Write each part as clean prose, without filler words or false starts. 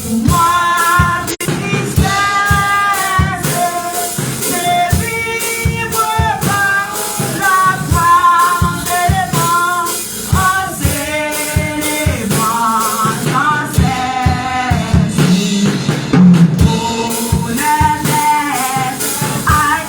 Moi, tristesse, les vivre par la grâce des vents, aux éléments sans cesse. Oh, l'élève, aïe,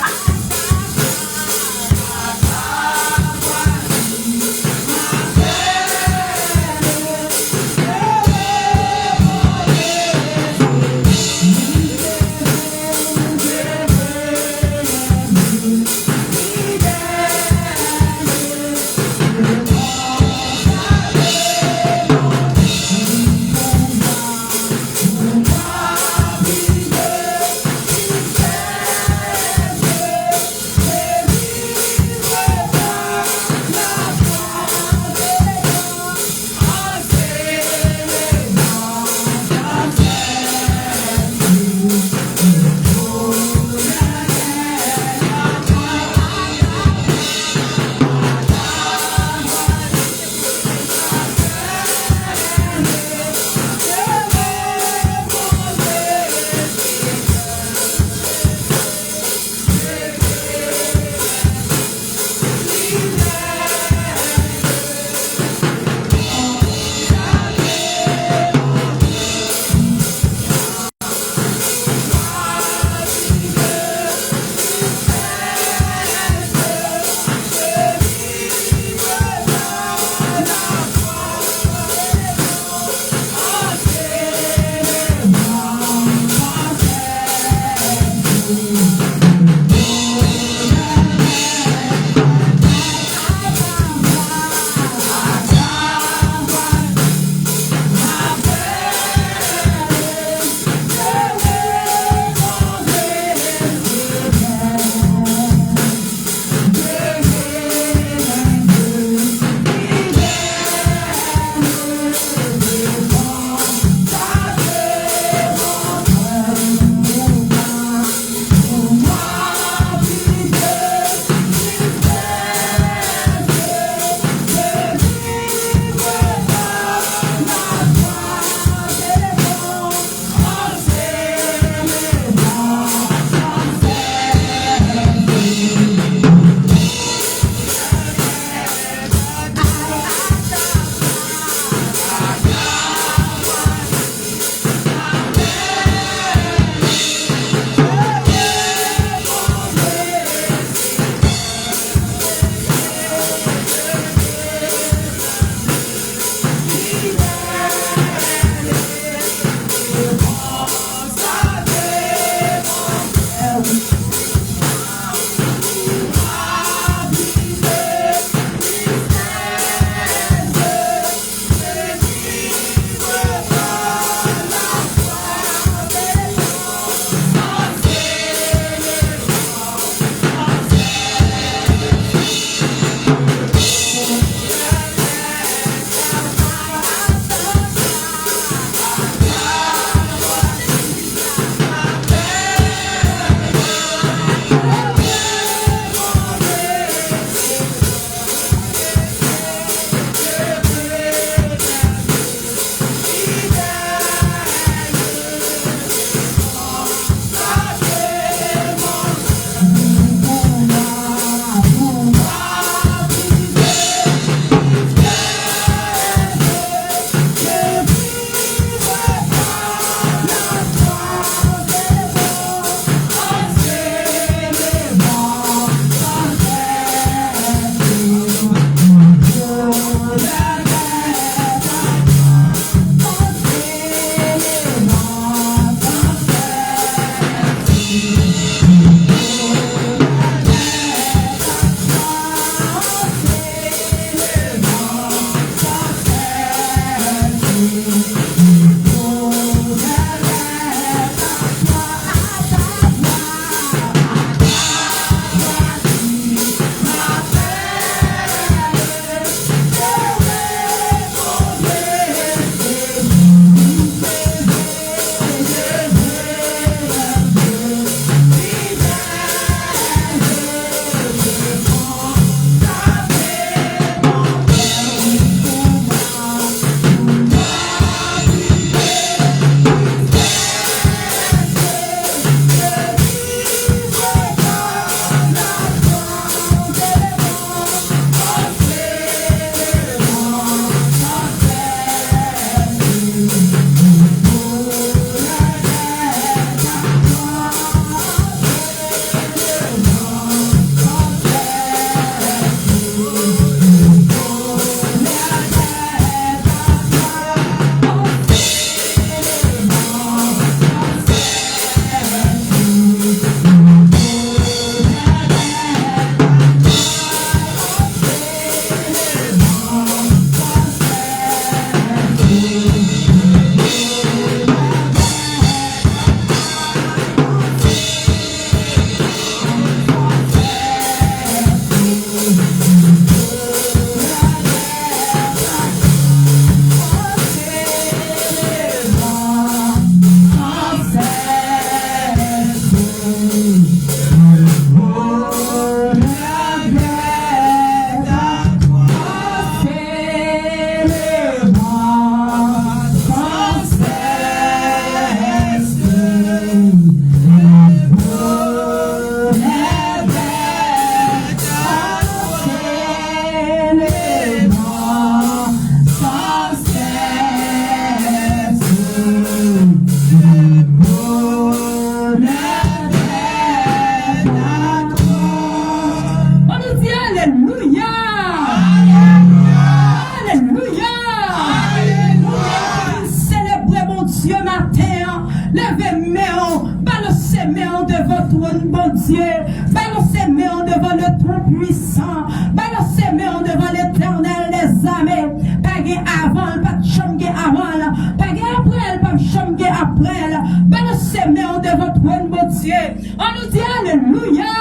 Levez main, balancez main devant trône, bon Dieu. Balancez main devant le Tout-Puissant. Balancez main devant l'Éternel des armées. Pas de avant, pas de chambre avant. Pas de après, pas de chambre après. Balancez main devant trône, bon Dieu. On nous dit Alléluia.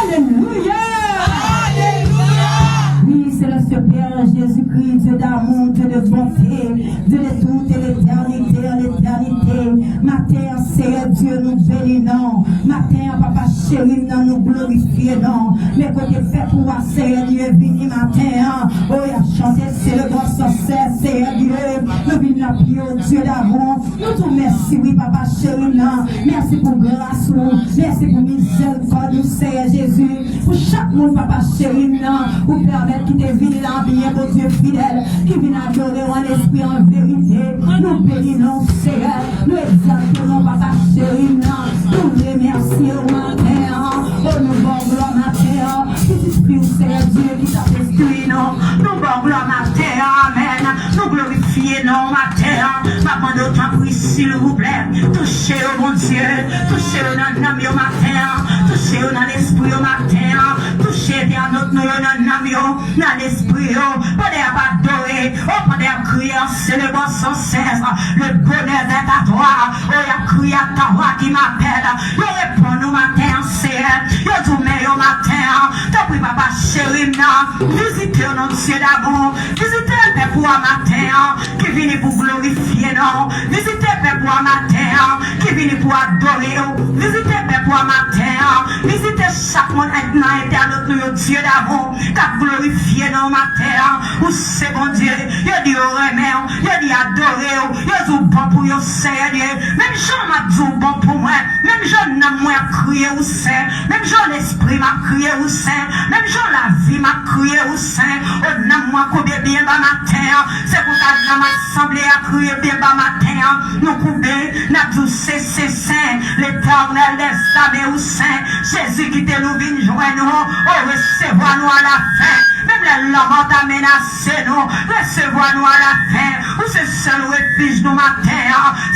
Alléluia. Oui, c'est le Père Jésus-Christ, Dieu d'amour, Dieu de bonté, Dieu de toute l'éternité, Matin, c'est Dieu, nous bénissons. Matin, Papa chéri, nous glorifions. Mais côté fait pour moi, c'est Dieu, vini matin. Oh, il a chanté, c'est le grand succès, c'est Dieu. Nous venons la prière, Dieu d'amour. Nous te merci, oui, Papa chéri, merci pour grâce, merci pour miséricorde, c'est Jésus. Pour chaque monde, Papa chéri, pour permettre qu'il te vienne là, bien, pour Dieu fidèle, qui vient adorer en esprit, en vérité. Nous bénissons, Seigneur, nous exaltons, Papa chéri, nous remercions au matin, oh, nous bon gloire matin, petit esprit, Seigneur Dieu, qui t'a instruit, nous bon gloire matin, amen, nous glorifions, non, matin, maman, notre prix, s'il vous plaît, touchez au bon Dieu, touchez au nan au matin, touchez au nan l'esprit au matin, touchez bien notre nous dans l'esprit, pendant à adorer, pendant à crier, c'est le bon sans cesse, le bonheur d'être à toi, oh, il a crié à ta voix qui m'appelle, il répond au matin, c'est il tout met au matin, t'as pris papa chéri, visitez notre Dieu d'amour, visitez le Père pour un matin, qui vient pour glorifier, non, visitez le Père pour un matin, qui vient pour adorer, visitez le Père pour un matin, visitez chaque monde maintenant, éternel, Dieu d'amour, qu'a glorifié dans ma terre, où c'est bon Dieu, il dit au remède, il dit adorer, il dit bon pour vous, Seigneur, même Jean m'a dit bon pour moi, même Jean n'a moins crié au sein, même Jean l'esprit m'a crié au sein, même Jean la vie m'a crié au sein, oh n'a moi combien bien bas ma terre, c'est pour ça que dans assemblée à crier bien bas ma terre, nous couper, n'a dit c'est saint, l'éternel des armées au sein, Jésus qui te nous vient joindre, oh recevoir-nous à la fin. Même les langues t'a menacé, nous, recevoir-nous à la fin. Ou c'est seul refuge nous matin.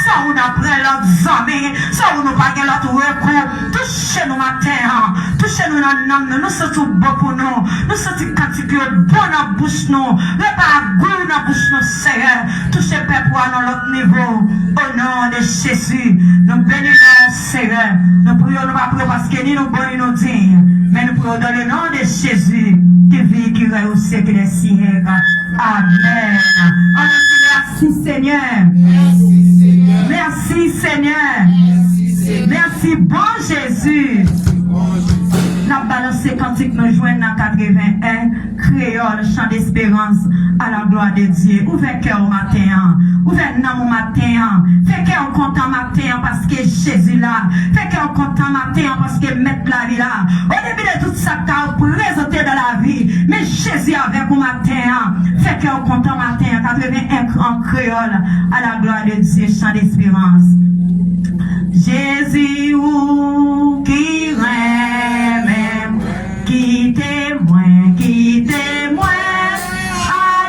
Ça on apprend l'autre amis. Ça on nous pas l'autre recours. Touchez-nous matin. Touchez-nous dans le nom. Nous sommes tout beau pour nous. Nous sommes cantiques bon dans la bouche nous. Mais pas goût dans la bouche nous, Seigneur. Touchez Père pour à l'autre niveau. Au nom de Jésus. Nous bénissons, Seigneur. Nous prions, nous pas prier parce que ni nous bon ni nous dignes. Mais nous prions dans le nom de Jésus. Qui vit, qui règne au siècle des siècles. Amen. Merci Seigneur. Merci Seigneur. Merci Seigneur. Merci Seigneur. Merci bon Jésus. La balance cantique nous joignent dans 81, créole, chant d'espérance à la gloire de Dieu. Ouvrez cœur au matin, ouvrez nom au matin, fais cœur content matin parce que Jésus là, fais cœur content matin parce que mettre la vie là. Au début de tout ça, t'as présenté dans la vie, mais Jésus avec au matin, fais cœur content matin, 81 en créole à la gloire de Dieu, chant d'espérance. Jésus ou qui rêve, qui témoin,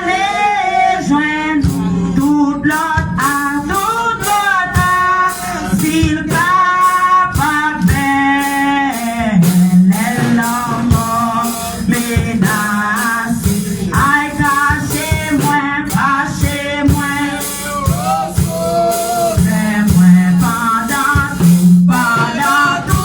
allez joindre toute l'autre à toute l'autre, s'il capable les langues menacées, aïe cachez-moi, pendant tout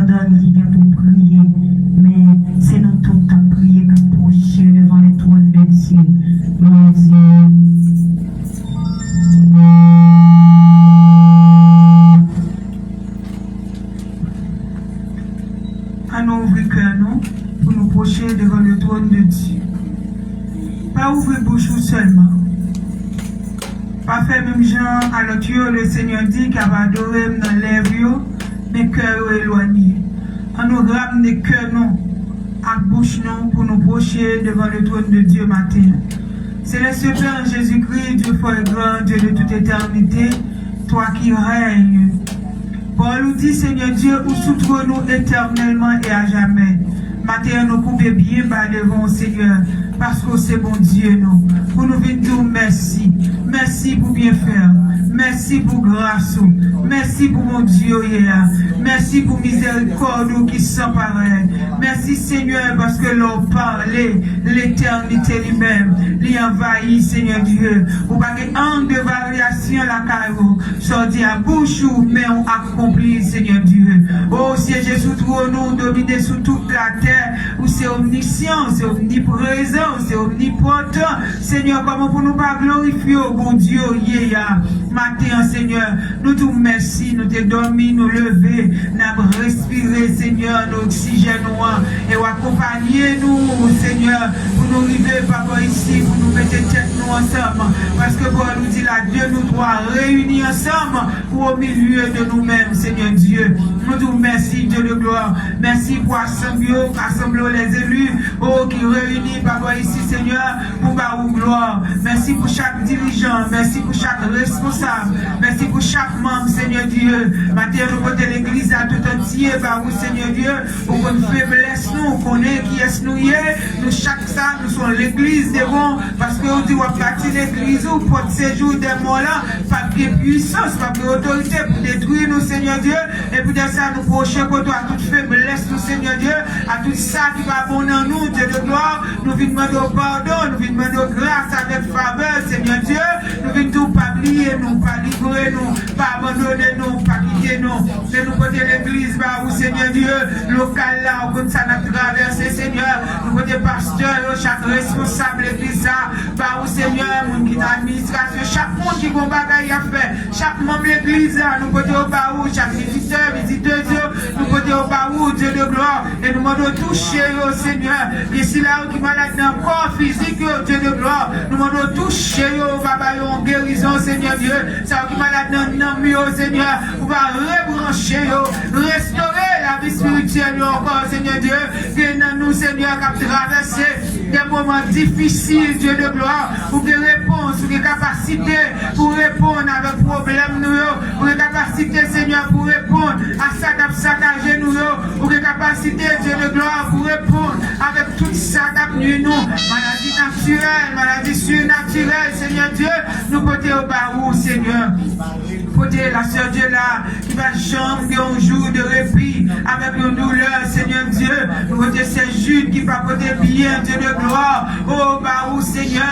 pardonne qui vient pour prier, mais c'est nous tous qui avons prié, qui avons approché devant les trônes de Dieu. Mon Dieu. À nous ouvrir cœur, nous, pour nous approcher devant le trône de Dieu. Pas ouvrir bouche seulement. Pas faire même genre à l'autre, le Seigneur dit qu'il va adorer dans les lèvres, mais cœur éloigné. À nous ramener cœur, nous, à bouche, nous, pour nous approcher devant le trône de Dieu matin. Céleste Père Jésus-Christ, Dieu fort et grand, Dieu de toute éternité, toi qui règnes. Paul nous dit, Seigneur Dieu, où soutre-nous éternellement et à jamais. Matin, nous coupons bien bas devant Seigneur, parce que c'est bon Dieu, nous. Pour nous venir dire merci. Merci pour bien faire. Merci pour grâce. Merci pour mon Dieu hier. Merci pour miséricorde qui s'emparait. Merci Seigneur parce que l'on parlait l'éternité lui-même. L'y envahit Seigneur Dieu. Ou pas un de variation la carreau. Sorti à bouche mais on accomplit Seigneur Dieu. Oh siège sous tout nous, dominer sous toute la terre. Où c'est omniscient, c'est omniprésent, c'est omnipotent. Seigneur, comment pour nous pas glorifier au bon Dieu hier. Matin, Seigneur, nous te merci, nous te dormi, nous lever, nous respirer, Seigneur, nous oxygène, et accompagner nous, Seigneur, pour nous arriver, Papa, ici, pour nous mettre tête nous ensemble. Parce que pour nous dire, là, Dieu nous doit réunir ensemble au milieu de nous-mêmes, Seigneur Dieu. Nous te merci, Dieu de gloire. Merci pour assembler les élus, oh, qui réunissent, Papa, ici, Seigneur, pour barou gloire. Merci pour chaque dirigeant, merci pour chaque responsable. Merci pour chaque membre, Seigneur Dieu. Matin, nous portons l'église à tout entier, par vous, Seigneur Dieu, pour qu'on faiblesse nous, qu'on est qui est nous hier. Nous, chaque ça, nous sommes l'église des bons, parce que nous devons bâtir l'église ou pour séjour des morts là, pas de puissance, pas d'autorité pour détruire nous, Seigneur Dieu, et pour dire ça, nous procher contre à toute faiblesse, nous, Seigneur Dieu, à tout ça qui va bon en nous, Dieu de gloire. Nous venons demander pardon, nous venons demander grâce avec faveur, Seigneur Dieu. Nous venons tout pas oublier nous, pas livrer nous, pas abandonner nous, pas quitter nous. C'est nous côté l'église, bah, où Seigneur Dieu, local là, où ça n'a traversé, Seigneur. Nous côté pasteur, chaque responsable l'église là, bah, où Seigneur, mon qui l'administration, chaque monde qui va bagaille à faire, chaque membre de l'église là, nous côté au bas où, chaque visiteur, visiteuse, nous côté au bas où, Dieu de gloire, et nous demandons toucher, oh Seigneur. Et si là où qui malade dans le corps physique, Dieu de gloire, nous demandons toucher, oh Baba, en guérison, Seigneur Dieu. Ça qui malade dans le mieux, Seigneur, on va rebrancher, restaurer la vie spirituelle encore, Seigneur Dieu. Que dans nous, Seigneur, qui a traversé des moments difficiles, Dieu de gloire, pour des réponses, pour des capacités, pour répondre avec les problèmes, nous, pour des capacités, Seigneur, pour répondre à ça qui a saccagé nous, pour des capacités, Dieu de gloire, pour répondre avec tout ça qui a venu nous, maladie naturelle, maladie surnaturelle, Seigneur Dieu, nous côté au barou, Seigneur. Côté la sœur Dieu là, qui va changer un jour de répit avec nos douleurs, Seigneur Dieu. Nous côté ces Judes qui va côté bien, Dieu de gloire. Oh, barou, Seigneur.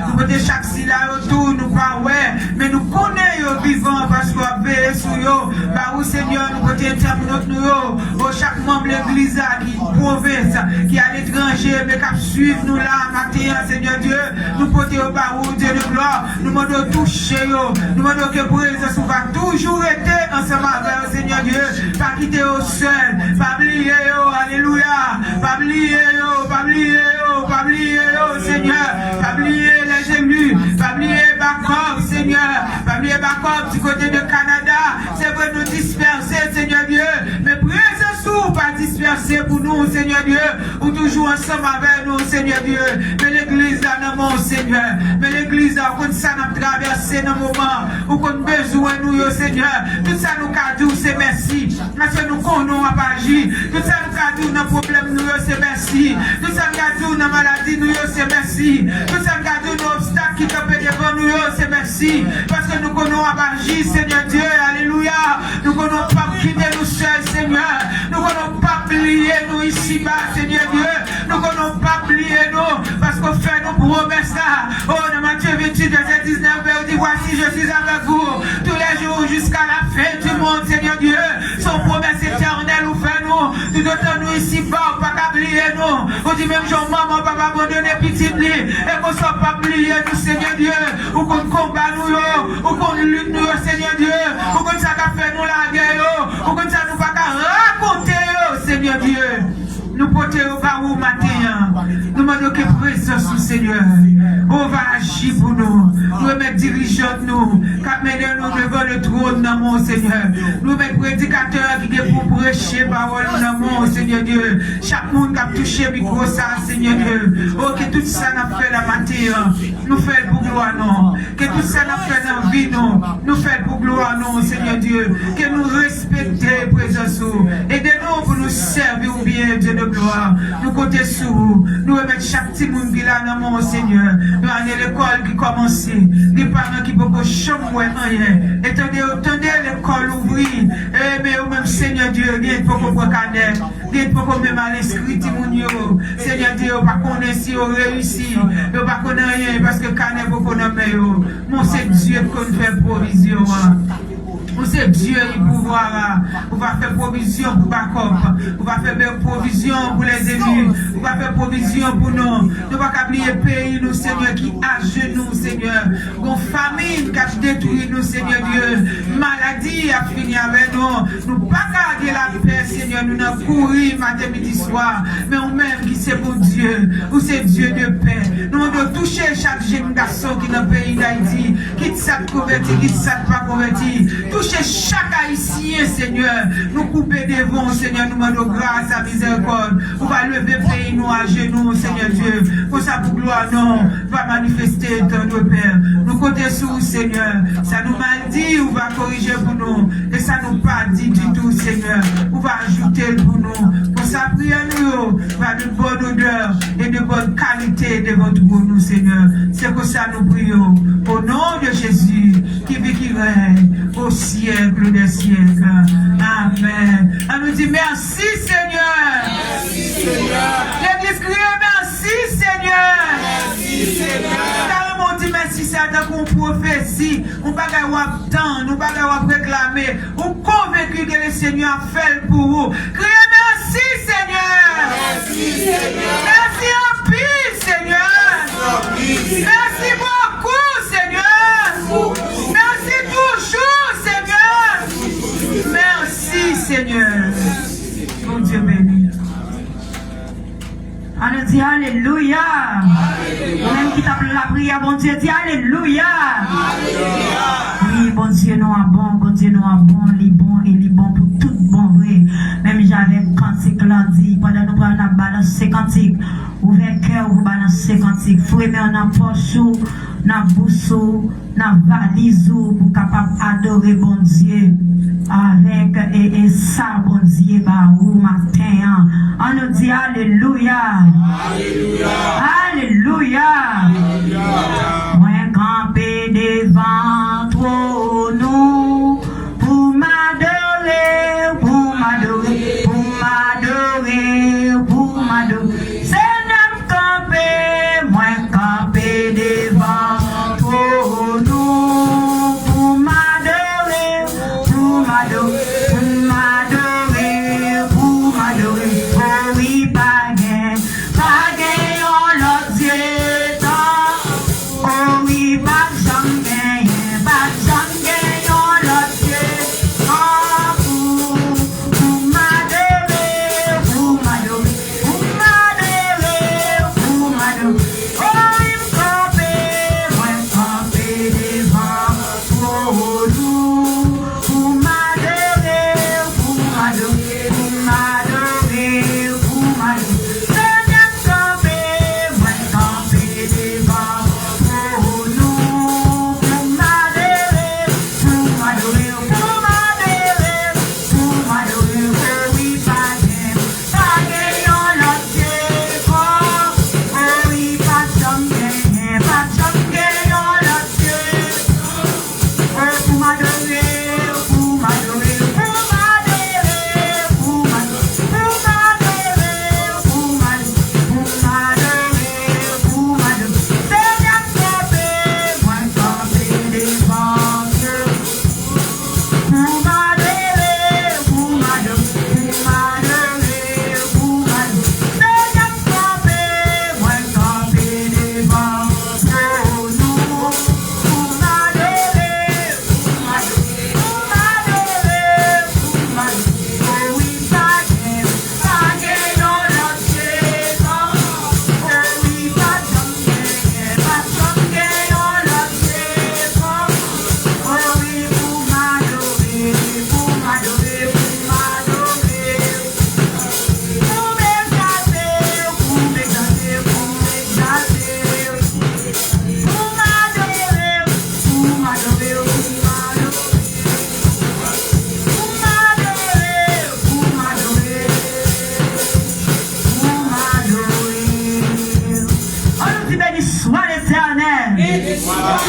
Nous côté chaque syllabe autour, nous pas ouais, mais nous connaissons vivant parce qu'on a veillé sur eux. Barou, Seigneur, nous côté terminons nous. Oh, chaque membre de l'église qui province, qui est à l'étranger, mais qui suit nous là, matin, Seigneur Dieu. Nous côté au barou, Dieu de gloire. Nous demandons toucher, nous demandons que présence va toujours être ensemble avec le Seigneur Dieu. Pas quitter au seul, pas oublier, alléluia. Pas oublier, pas oublier, pas oublier, Seigneur. Pas oublier les élus, pas oublier Bacop, Seigneur. Pas oublier Bacop du côté de Canada. C'est vrai nous disperser, Seigneur Dieu. Mais présence ou pas disperser pour nous, Seigneur Dieu. Ou toujours ensemble avec nous, Seigneur Dieu. Mais l'église là, non, mon Seigneur. Mais l'église là, quand ça n'a traversé dans le moment où qu'on a besoin nous, Seigneur. Tout ça nous cadeau, c'est merci. Parce que nous connaissons à agir. Tout ça nous cadeau dans le problème, nous, c'est merci. Tout ça nous cadeau dans la maladie, nous, c'est merci. Tout ça nous cadeau dans l'obstacle qui campent devant nous, c'est merci. Parce que nous connaissons à agir, Seigneur Dieu. Alléluia. Nous ne connaissons pas quitter nous seuls, Seigneur. Nous ne connaissons pas plier nous ici-bas, Seigneur Dieu. Nous ne connaissons pas plier nous. Parce qu'on fait nos promesses là. Oh, dans Matthieu 28, verset 19, on dit voici, je suis avec vous tous les jours jusqu'à la fin du monde, Seigneur Dieu. Son promesse éternelle ou fait nous. entend nous ici bas, pas oublier nous. On dit même Jean maman, papa abandonner petit lit. Et qu'on soit pas oublier nous, Seigneur Dieu. Ou qu'on combat nous, ou qu'on lutte nous, Seigneur Dieu. Ou qu'on ça fait nous la guerre, ou qu'on ça nous pas raconter, Seigneur Dieu. Nous porter au bas au matin. Nous demandons que présence du Seigneur. On va agir pour nous. Nous mettre dirigeants nous. Qu'à mener nous devant le trône dans mon Seigneur. Nous mettre prédicateurs qui est pour prêcher parole dans mon Seigneur Dieu. Chaque monde qui a touché micro ça, Seigneur Dieu. Oh, que tout ça n'a fait la matière. Nous faisons pour gloire non. Que tout ça n'a fait dans la vie non. Nous faisons pour gloire non, Seigneur Dieu. Que nous respections présence. Aidez-nous pour nous servir ou bien Dieu de gloire. Nous comptons sur vous. Nous remettons chaque petit monde qui est là dans mon Seigneur. Nous avons l'école qui commence. Les parents qui peuvent chambre rien. Attendez l'école ouvrir. Mais au même Seigneur Dieu, il y a beaucoup de cadettes. Il y a beaucoup même à l'inscrit. Seigneur Dieu, pas connaître si on réussit. Vous pas connaître rien parce que cadettes beaucoup de meilleurs. Mon c'est Dieu qui nous fait provision. C'est Dieu qui pouvoir. On va faire provision pour Bacop. On va faire provision pour les élus. On va faire provision pour nous. Nous ne pouvons pas oublier le pays, nous, Seigneur, qui a genoux, Seigneur. Une famine qui a détruit nous, Seigneur Dieu. Maladie a fini avec nous. Nous ne pouvons pas garder la paix, Seigneur. Nous n'avons couru matin, midi, soir. Mais nous-mêmes qui c'est pour Dieu. Ou c'est Dieu de paix. Nous devons toucher chaque jeune garçon qui est dans le pays d'Haïti. Qui s'est converti, qui ne s'est pas converti. Toucher chaque haïtien, Seigneur. Nous couper devant, Seigneur. Nous demandons grâce à miséricorde. On va lever le pays, nous à genoux, Seigneur Dieu. Pour ça, pour gloire, non. Va manifester ton Père. Nous comptons sur vous, Seigneur. Ça nous mal dit, on va corriger pour nous. Et ça nous pas dit du tout, Seigneur. On va ajouter pour nous. Pour ça, prière nous, va de bonne odeur et de bonne qualité devant nous, Seigneur. C'est pour ça nous prions. Au nom de Jésus, qui vit, qui règne, au siècle des siècles. Amen. On nous dit merci, Seigneur. Merci, Seigneur. L'église crie merci, Seigneur. Merci, Seigneur. Car on dit merci, c'est qu'on prophétie. On ne va pas attendre, on ne va pas réclamer. On est convaincu que le Seigneur a fait pour vous. Criez merci, Seigneur. Merci, Seigneur. Merci en pile, Seigneur. Merci beaucoup, Seigneur. Merci toujours, Seigneur. Merci, Seigneur. Mon Dieu béni. On nous dit Alléluia. Même qui tape la prière, bon Dieu dit Alléluia. Oui, bon Dieu nous a bon Dieu nous a bon, il est bon et il est bon pour tout bon vrai. Même j'avais cantique lundi, pendant nous prenons la balance cantique, ouvert cœur pour balancer cantique, frère on a poche, na boussou, na valise pour capable adorer bon Dieu. Avec et ça, bon Dieu, bah, ou matin, on nous dit Alléluia. Alléluia. Alléluia. Moi, campé devant nous, pour m'adorer, pour m'adorer, pour m'adorer, pour m'adorer. C'est notre campé, moi, campé devant nous, pour m'adorer, pour m'adorer, pour m'adorer. Oh oui, baguette, on l'a dit. Oh oui, pas jamais, on l'a dit. Pour m'adorer, pour m'adorer, pour m'adorer, pour m'adorer. Oh oui, moi campé devant nous, pour m'adorer, pour m'adorer, pour m'adorer, pour m'adorer. Seigneur campé, moi campé devant nous,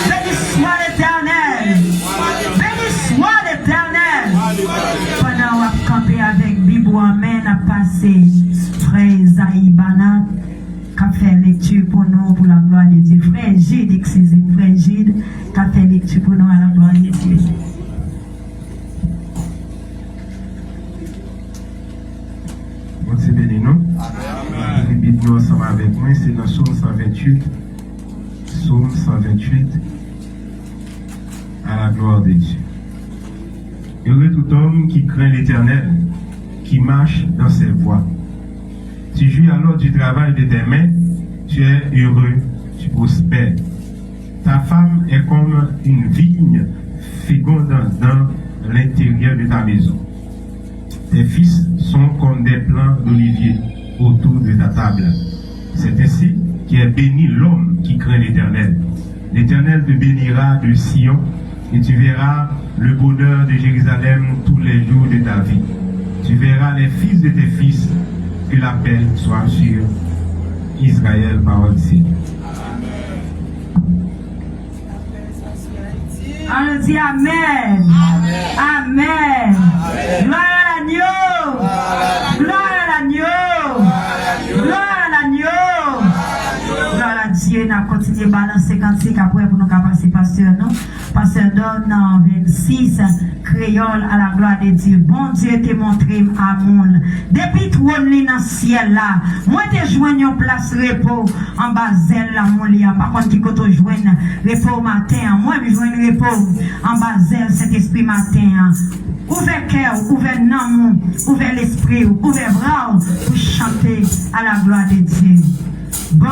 Béni soit l'Éternel. Béni soit l'Éternel. Pendant qu'on a campé avec Bible en main, on a passé frère Isaïe Banat qui a fait lecture pour nous pour la gloire de Dieu. Frère Gide, excusez-moi, frère Gide qui a fait lecture pour nous à la gloire de Dieu. Bon Dieu béni nous. Amen. Nous ensemble avec moi, c'est dans Psaume 128. Psaume 128. À la gloire de Dieu. Heureux tout homme qui craint l'Éternel, qui marche dans ses voies. Tu jouis alors du travail de tes mains, tu es heureux, tu prospères. Ta femme est comme une vigne féconde dans l'intérieur de ta maison. Tes fils sont comme des plants d'olivier autour de ta table. C'est ainsi qu'est béni l'homme qui craint l'Éternel. L'Éternel te bénira de Sion et tu verras le bonheur de Jérusalem tous les jours de ta vie. Tu verras les fils de tes fils, que la paix soit sur Israël, parole du Seigneur. On dit Amen. Amen. Gloire à l'agneau. Gloire à l'agneau. Gloire à l'agneau. Gloire à Dieu. On a continué à balancer cantique après pour nous passer pasteur non. Pasteur donne en 26 créole à la gloire de Dieu. Bon Dieu te montré à monde. Depuis trône dans le ciel là, moi te joigne en place repos en bas zèle là mon lit. Par contre qui côté joindre repos matin, moi je joindre repos en bas zèle cet esprit matin. Ouvert cœur, ouvert nom, ouvert l'esprit, ouvert bras pour chanter à la gloire de Dieu. Bon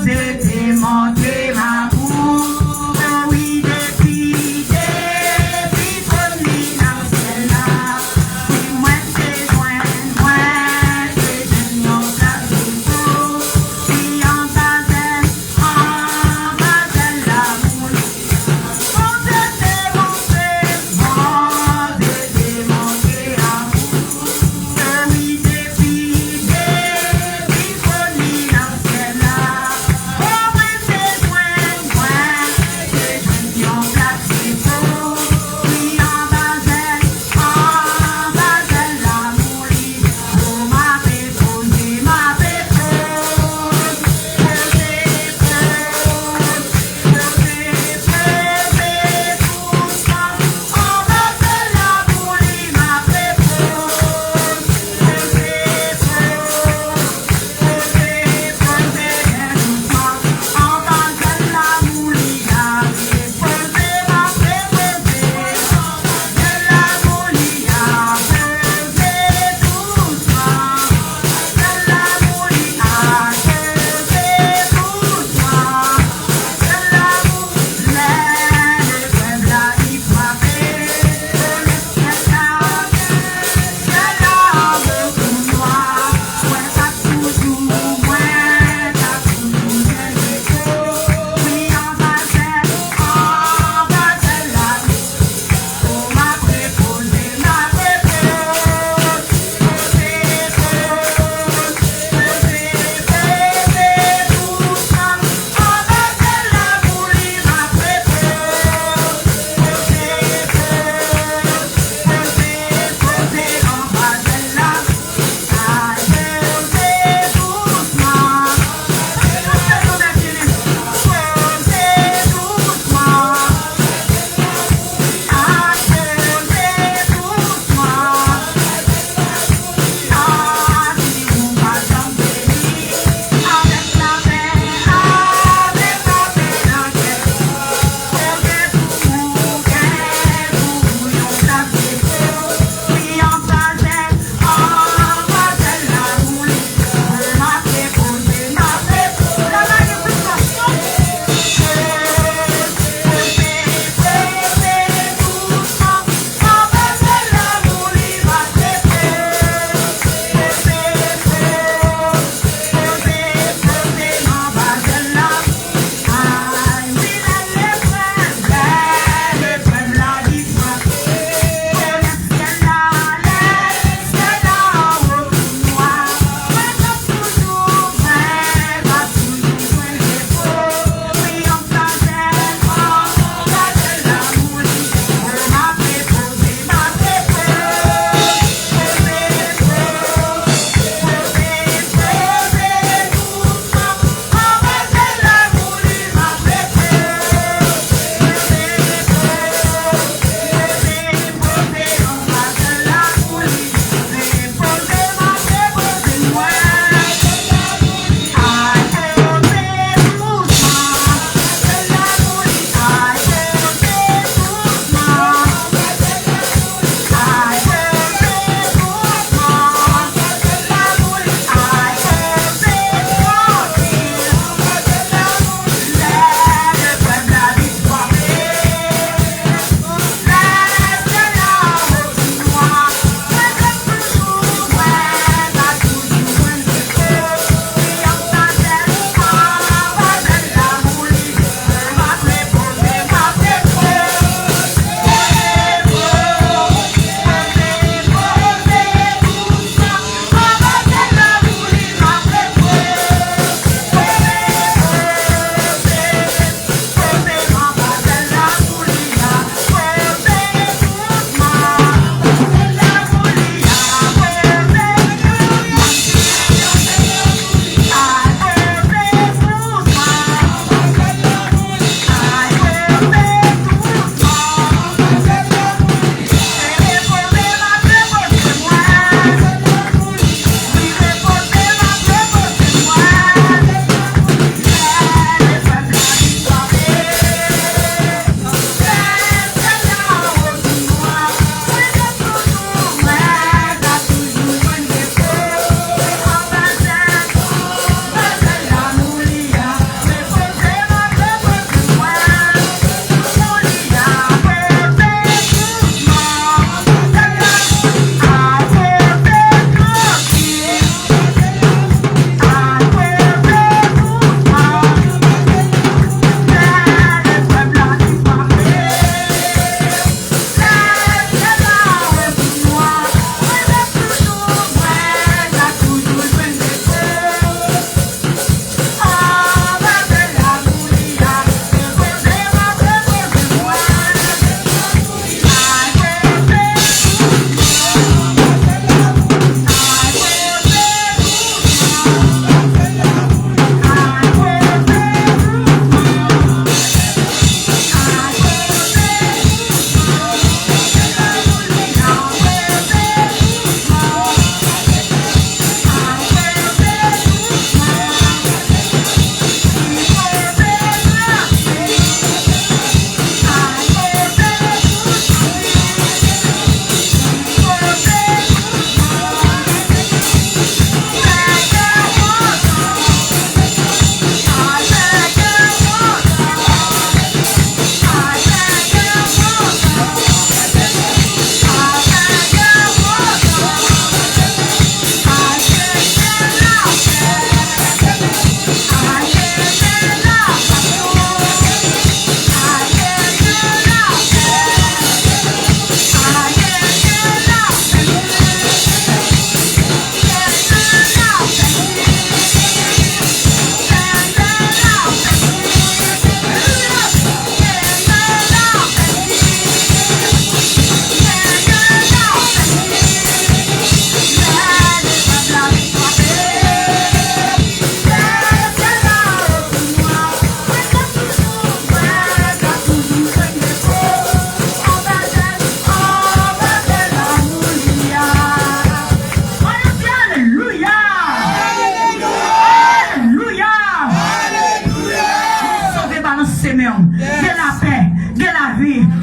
Dieu te montré ma boue. Oui, depuis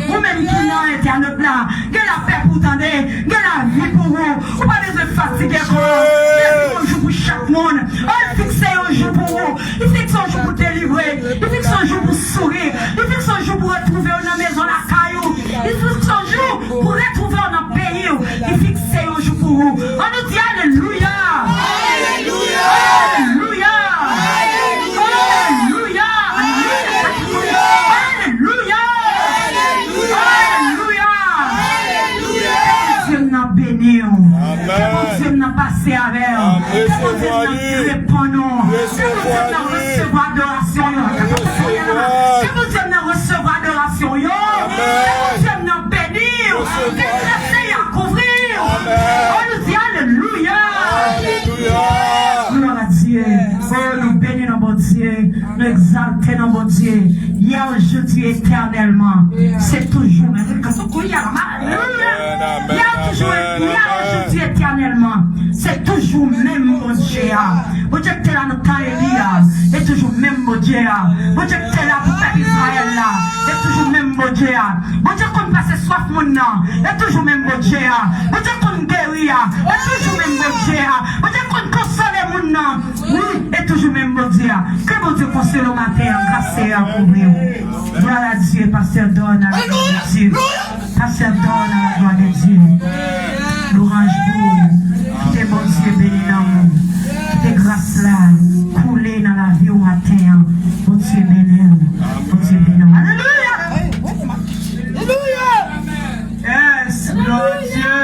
Ou même qui dans l'internet là, que la paix pour tendre, que la vie pour vous. Ou pas besoin de fatiguer pour vous. Un jour pour chaque monde. Il fixe un jour pour vous. Il fixe un jour pour délivrer. Il fixe un jour pour sourire. Il fixe un jour pour retrouver une maison la caillou. Il fixe un jour pour retrouver un pays. Il fixe un jour pour vous. On nous dit Alléluia. Alléluia. Alléluia. Alléluia. Alléluia. Alléluia. Dieu n'a béni. Dieu n'a passé avec. Dieu n'a répondu. Dieu n'a recevoir adoration. Dieu n'a recevoir adoration. Dieu n'a béni. Dieu n'a couvrir. On nous dit Alléluia. Gloire à Dieu. Oh, nous bénissons notre Dieu. Nous exaltons notre Dieu. Hier, aujourd'hui, éternellement. C'est toujours. Aujourd'hui, éternellement. C'est toujours même mon Dieu. Mon Dieu qui est là dans le temps Élie. Et toujours même mon Dieu. Mon Dieu qui est là pour faire Israël là. Et toujours même mon Dieu. Mon Dieu qui passe soif mon nom. Et toujours même mon Dieu. Mon Dieu qui guérit. Et toujours même mon Dieu. Mon Dieu qui console mon nom. Oui, et toujours même mon Dieu. Que mon Dieu console le matin. Grâce à vous. Gloire à Dieu. Pasteur donne à la gloire de Dieu. Pasteur donne à la gloire de Dieu. L'orange boule. T'es bon Dieu béni dans nous. T'es grâce là. Couler dans la vie au matin. Bon Dieu béni. Bon Dieu béni. Alléluia. Yes, gloire à Dieu.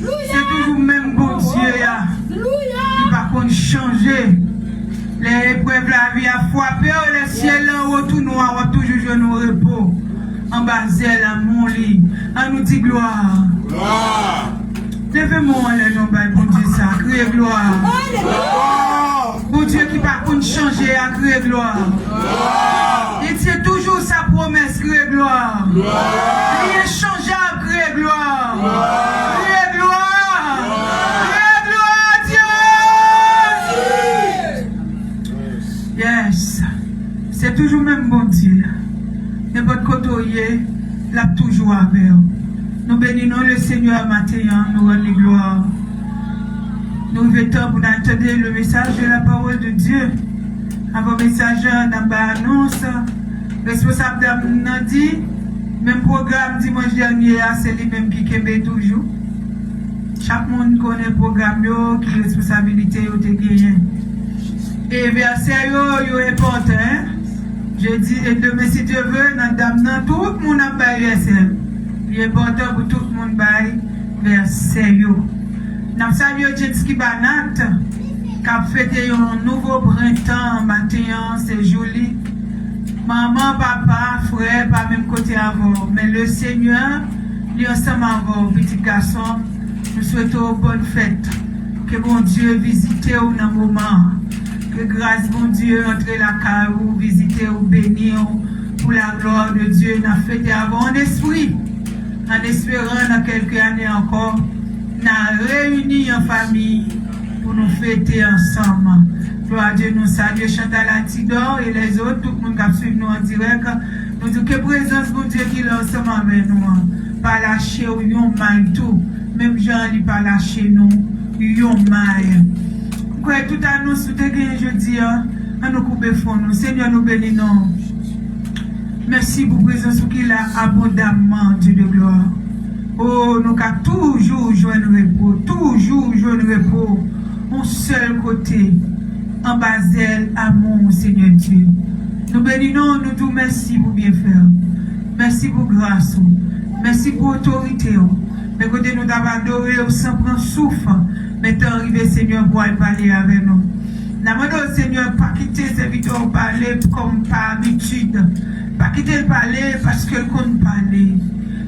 C'est toujours même bon Dieu. Il va pas changer. Les épreuves la vie a frappé. Le ciel en haut tout noir. On va toujours jouer nos repos. En bas zèle à mon lit. On nous dit gloire. Levez-moi les noms, bon Dieu, ça, criez gloire. Bon Dieu qui va pas changer, à crier gloire. Il tient toujours sa promesse, criez gloire. Il est changeable, criez gloire. Criez gloire. Criez gloire, Dieu. Yes. C'est toujours même bon Dieu. N'importe côté, il a toujours avec. Nous bénissons le Seigneur matin, nous rendons gloire. Nous vêtons pour entendre le message de la parole de Dieu. Avant le message dans l'annonce, responsable d'Amna dit, même programme dimanche dernier, c'est lui-même qui kembe toujours. Chaque monde connaît le programme, qui est responsabilité de gagner. Et verset, est important. Je dis, et demain, si Dieu veut, dans Damna, tout le monde a pas verset. Il est important pour tout le monde bailler verset. Nous saluons Jetski Banat qui a fêté un nouveau printemps matin, c'est joli. Maman, papa, frère, pas même côté avant. Mais le Seigneur, lui ensemble avant, petit garçon, nous souhaitons bonne fête. Que bon Dieu visite au dans le moment. Que grâce bon Dieu entre la carou, visiter ou bénir pour la gloire de Dieu. Nous avons fêté avant en esprit. En espérant dans quelques années encore, nous avons réuni en famille pour nous fêter ensemble. Gloire à Dieu, nous saluons Chantal Antidor et les autres, tout le monde qui suit nous en direct. Nous disons que présence de Dieu qui est ensemble avec nous. Pas lâcher ou yon mal tout. Même Jean n'est pas lâché nous. Yon mal. Quoi tout annonce tout est jeudi, à nous couper fond nous. Seigneur, nous bénissons. Merci pour la présence qu'il a abondamment, Dieu de gloire. Oh, nous avons toujours joué un repos, toujours joué un repos, un seul côté, en basel, amour, Seigneur Dieu. Nous bénissons, nous disons merci pour bien faire. Merci pour grâce, merci pour autorité. Mais côté nous avons adoré sans prendre souffle, mais t'es arrivé, Seigneur, pour aller parler avec nous. Nous demandons, Seigneur, pas quitter ces vidéos parler comme par habitude. Pas quitter le parler parce qu'elle compte parler.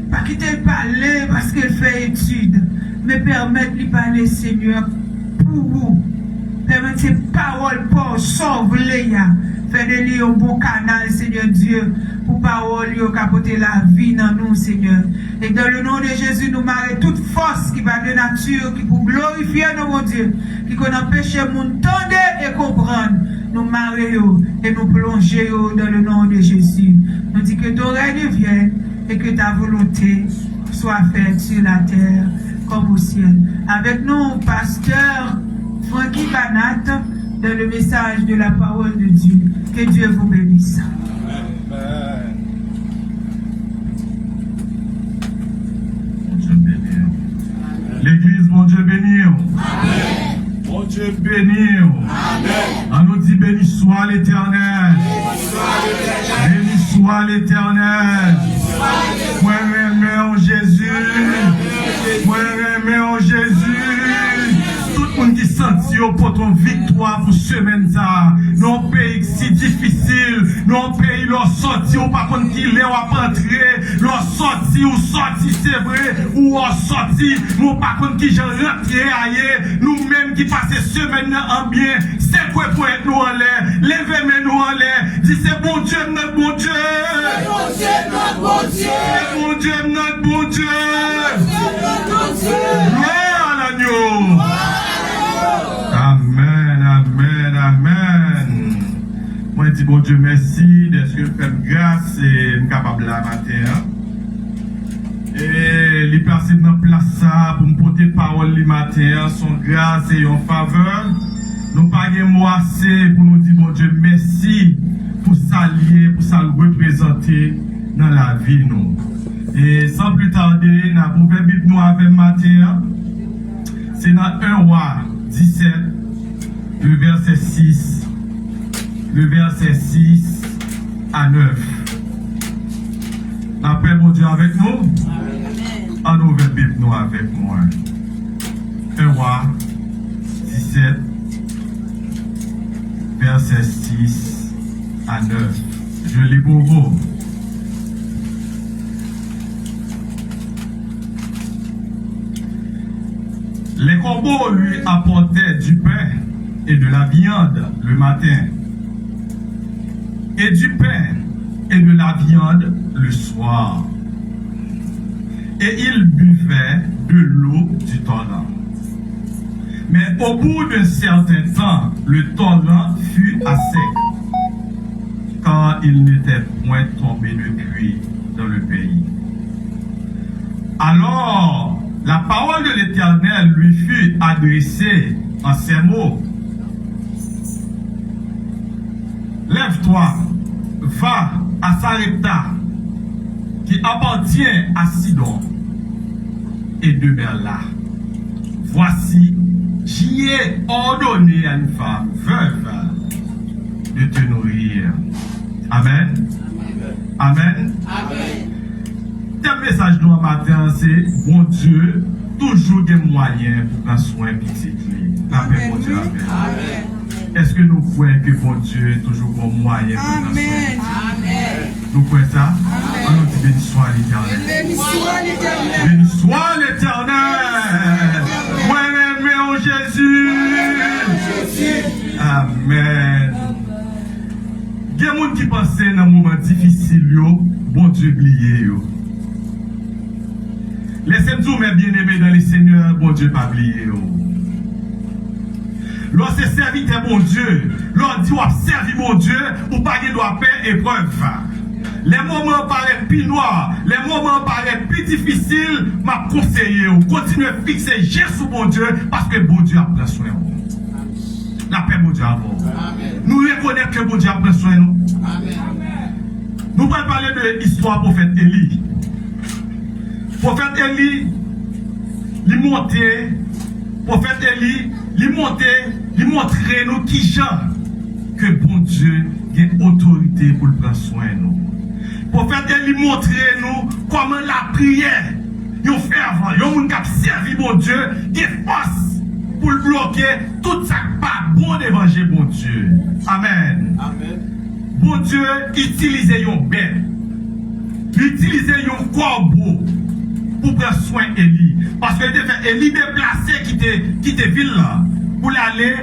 Pas quitter le parler parce qu'elle fait étude. Mais permettre de parler, Seigneur, pour vous. Permettre ces paroles pour sauver. Faire de lui un bon canal, Seigneur Dieu. Pour paroles qui capoter la vie dans nous, Seigneur. Et dans le nom de Jésus, nous marrer toute force qui va de nature, qui pour glorifier nos bon Dieu. Qui qu'on empêche le monde tendre et comprendre. Nous marrer et nous plonger dans le nom de Jésus. Nous disons que ton règne vienne et que ta volonté soit faite sur la terre comme au ciel. Avec nous, pasteur Francky Banat, dans le message de la parole de Dieu. Que Dieu vous bénisse. L'église, mon Dieu béni. Amen. Mon Dieu béni. Amen. On nous dit béni soit l'Éternel. Béni soit l'Éternel. Moi remets en Jésus. Moi remets en Jésus. Tout le monde qui sentit pour ton victoire pour semaine ça. Dans un pays si difficile, dans un pays leur sorti ou pas contre qui l'est ou pas entrer, leur sorti ou sorti c'est vrai ou sorti, ou pas contre qui j'ai rentré ailleurs, nous-mêmes qui passons semaine en bien, c'est quoi pour être nous en l'air, levez nous en l'air, dis c'est bon Dieu notre bon Dieu. C'est bon Dieu notre bon Dieu. C'est bon Dieu notre bon Dieu. Gloire à l'agneau. Amen, amen, amen. Moi, je dis, bon Dieu, merci de ce que vous faites grâce et nous capable la matin. Et les personnes dans place ça pour me porter parole le matin, son grâce et en faveur. Nous pas de mots assez pour nous dire, bon Dieu, merci pour s'allier, pour ça le représenter dans la vie, nous. Et sans plus tarder, nous avons ouvert Bible nous avec matin. C'est dans 1 Roi 17, le verset 6, le verset 6 à 9. La paix, mon Dieu, avec nous. En ouvert Bible nous avec moi. 1 Roi 17, verset 6 à 9. Je lis pour vous. Les corbeaux lui apportaient du pain et de la viande le matin, et du pain et de la viande le soir. Et il buvait de l'eau du torrent. Mais au bout d'un certain temps, le torrent fut à sec, car il n'était point tombé de pluie dans le pays. Alors, la parole de l'Éternel lui fut adressée en ces mots. Lève-toi, va à Sarepta, qui appartient à Sidon, et demeure là. Voici, j'y ai ordonné à une femme veuve de te nourrir. Amen. Amen. Amen. Le message de matin, c'est bon Dieu, toujours des moyens pour prendre soin de petit. La paix, bon Dieu. Amen. Est-ce que nous croyons que bon Dieu est toujours bon moyen pour prendre soin? Amen. Nous croyons ça? On nous dit béni soit l'Éternel. Béni soit l'Éternel. Béni soit l'Éternel. Moi-même en Jésus. Amen. Il y a des gens qui pensent dans un moment difficile, bon Dieu oublié. Laissez-nous, mes bien-aimés dans le Seigneur, bon Dieu, pas oublier. Lorsque serviteur bon Dieu, lorsque dit servir mon Dieu, ou pas qu'il doit faire épreuve. Les moments paraissent plus noirs, les moments paraissent plus difficiles, m'a conseillé, continuez à fixer Jésus bon Dieu, parce que bon Dieu a pris soin. La paix, bon Dieu, avant. Nous reconnaissons que bon Dieu a pris soin de nous. Nous allons parler de l'histoire du prophète Élie. Prophète Élie, il montait, prophète Élie, il montrait nous qui gens que bon Dieu a autorité pour prendre soin de nous. Prophète Élie montrait nous comment la prière, il fait avant, il y a un monde qui a servi bon Dieu, qui force pour bloquer tout ça pas bon d'évangile bon Dieu. Amen. Amen. Bon Dieu utilisait une bête, utilisait un corbeau pour prendre soin d'Élie. Parce que Élie déplacé qui était ville là, pour aller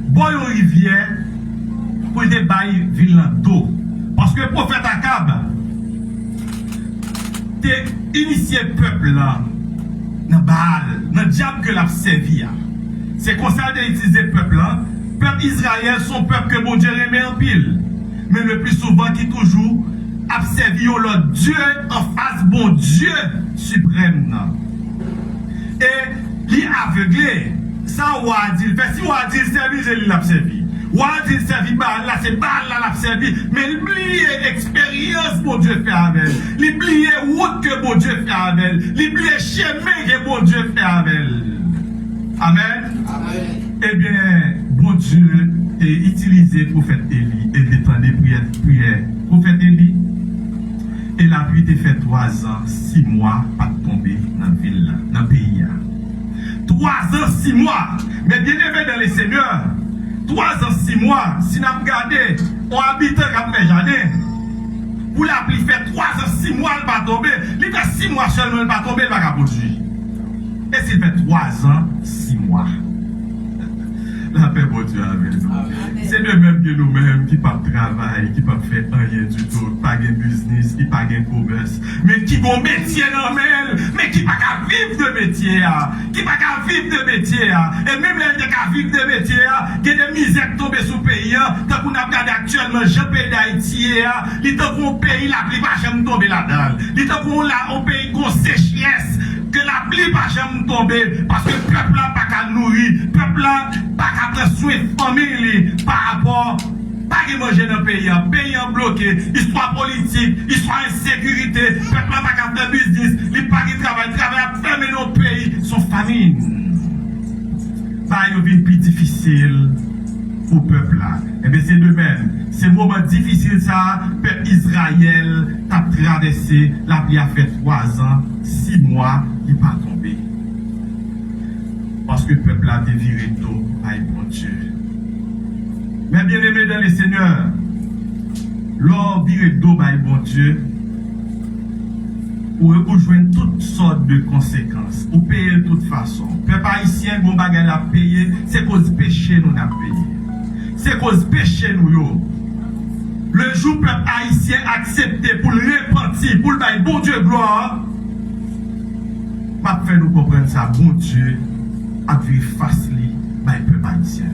boire une rivière, pour aller bailler ville là d'eau. Parce que le prophète Akab, t'es initié le peuple là, dans Baal, dans le diable que l'a servi. C'est comme ça d'utiliser le peuple là. Le peuple Israël, son peuple que mon Dieu remet en pile. Mais le plus souvent, qui toujours a servi l'autre Dieu en face bon Dieu suprême. Et li aveuglé, ça ou a dit, si ou a dit servi, je l'ai servi. Ou a dit servi, là c'est balle là l'a servi, mais l'oublier expérience bon Dieu fait avec elle. L'oublier route que bon Dieu fait avec elle. L'oublier chemin que bon Dieu fait avec elle. Amen. Amen. Eh bien, bon Dieu est utilisé prophète Élie et détendre prière. Prophète Élie, et la pluie était fait 3 ans, 6 mois, pas de tomber dans la ville, dans le pays. 3 ans, 6 mois. Mais bien aimé dans les seigneurs, 3 ans, 6 mois, si nous regardons, on habite à fait jardin. Pour la pluie fait 3 ans, 6 mois, elle va tomber. Il fait 6 mois seulement, elle va tomber, elle va produire. Et s'il fait 3 ans, 6 mois. La paix, bon Dieu, avec nous. C'est de même que nous-mêmes qui ne pas travail, qui ne pas faire rien du tout, pas de business, qui pas de commerce, mais qui ont métier normal, mais qui pas qu'à vivre de métier, qui pas qu'à vivre de métier, et même les qui qu'à vivre de métier, il y a des misères tombées sous le pays, tant qu'on a regardé actuellement, je pays d'Haïti, il tant qu'on pays, la pluie pas jamais tomber là-dedans, il tant qu'on a un pays qu'on sécheresse, que la pluie pas jamais tomber, parce que le peuple n'a pas qu'à nourrir, le peuple n'a pas qu'à prendre soin de famille par rapport, pas de manger dans le pays, pays bloqué, histoire politique, histoire insécurité, le peuple n'a pas qu'à faire business, il n'a pas de travail à fermer nos pays, son famine. Ça a été plus difficile au peuple là. Et bien c'est de même, c'est un moment difficile ça, le peuple Israël a traversé, la pluie a fait 3 ans, 6 mois, il n'est pas tombé. Parce que le peuple a déviré d'eau à bon Dieu. Mais bien aimé dans les seigneurs, l'or viré d'eau à bon Dieu, pour rejoindre toutes sortes de conséquences, pour payer de toute façon. Le peuple haïtien, bon bagage à payer, c'est cause péché nous a payé. C'est cause péché nous. Le jour peuple haïtien accepté pour le repentir, pour le bailler bon Dieu gloire, pas faire nous comprendre ça, bon Dieu a vu face li by peuple haïtien.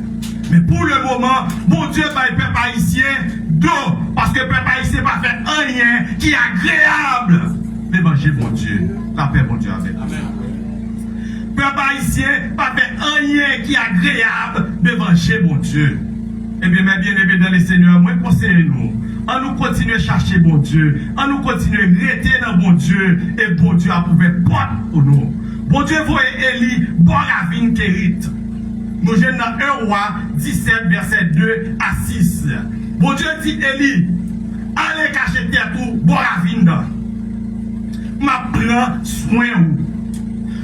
Mais pour le moment, bon Dieu by peuple haïtien d'eau, parce que peuple haïtien pas fait rien qui est agréable d'évangile bon Dieu. La paix bon Dieu avec. Peuple haïtien pas fait rien qui est agréable d'évangile bon Dieu. Eh bien, mes bien-aimés dans les seigneurs, moi conseille nous. On nous continue à chercher bon Dieu. On nous continue à rester dans bon Dieu. Et bon Dieu a prouvé porte pour nous. Bon Dieu voit Élie, bon ravine Kérit. Nous sommes dans 1 Roi 17, verset 2 à 6. Bon Dieu dit Élie, allez cacher terre tout, bon ravine. Ma prends soin ou.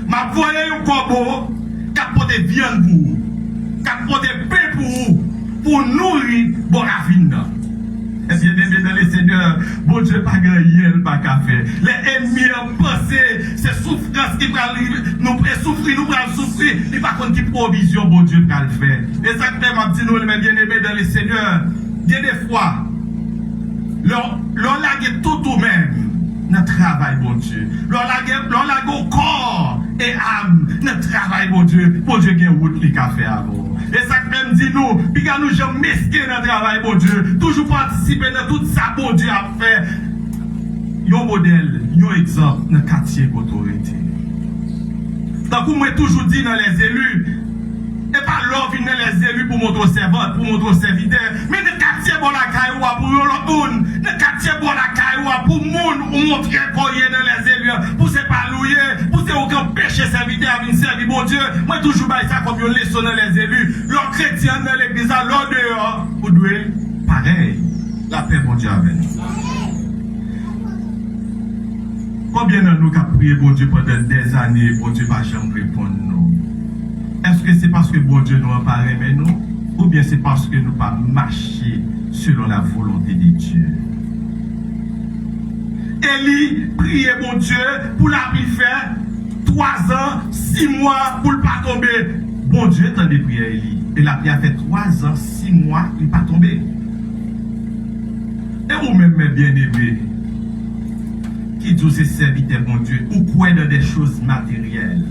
Ma voyé un corbeau, qui a porté viande pour vous, qui a porté pain pour vous. Pour nourrir bon ravine. Et bien aimé dans les seigneurs, bon Dieu pas gagné, pas qu'à faire. Les ennemis ont pensé, c'est souffrance qui va nous souffrir, nous allons souffrir. Il va contre qui provision, bon Dieu va le faire. Et ça fait ma petite nous, mes bien-aimés dans les seigneurs, il y a des fois, l'on lague tout même. Notre travail, bon Dieu. L'on lague au corps et âme. Notre travail, bon Dieu. Bon Dieu, il y a une route qui a fait avant. Et ça même dit nous, puis quand nous sommes mesquins dans le travail, bon Dieu, toujours participer dans tout ça, bon Dieu a fait. Yon modèle, yon exemple dans le quartier d'autorité. Donc, moi, toujours dit dans les élus, et pas l'or venir les élus pour montrer servante, pour montrer serviteur, mais le quartier bon la cailloua pour l'autre monde, le quartier bon la cailloua pour monde ou montrer qu'on y est dans les élus, pour se pas louer, pour se aucun péché serviteur à venir servir mon Dieu. Moi toujours bail ça comme une leçon dans les élus, l'or chrétien dans l'église à l'or dehors, vous devez pareil, la paix mon Dieu avec nous. Combien de nous avons prié bon Dieu pendant des années, bon Dieu va jamais répondre nous? Est-ce que c'est parce que bon Dieu nous a pas aimé nous? Ou bien c'est parce que nous pas marché selon la volonté de Dieu? Élie priait bon Dieu pour la faire 3 ans, 6 mois pour ne pas tomber. Bon Dieu tendait prier Élie. Et la prière fait 3 ans, 6 mois, il n'est pas tombé. Et vous-même, mes bien-aimés, qui disent c'est serviteur bon Dieu, ou quoi dans des choses matérielles?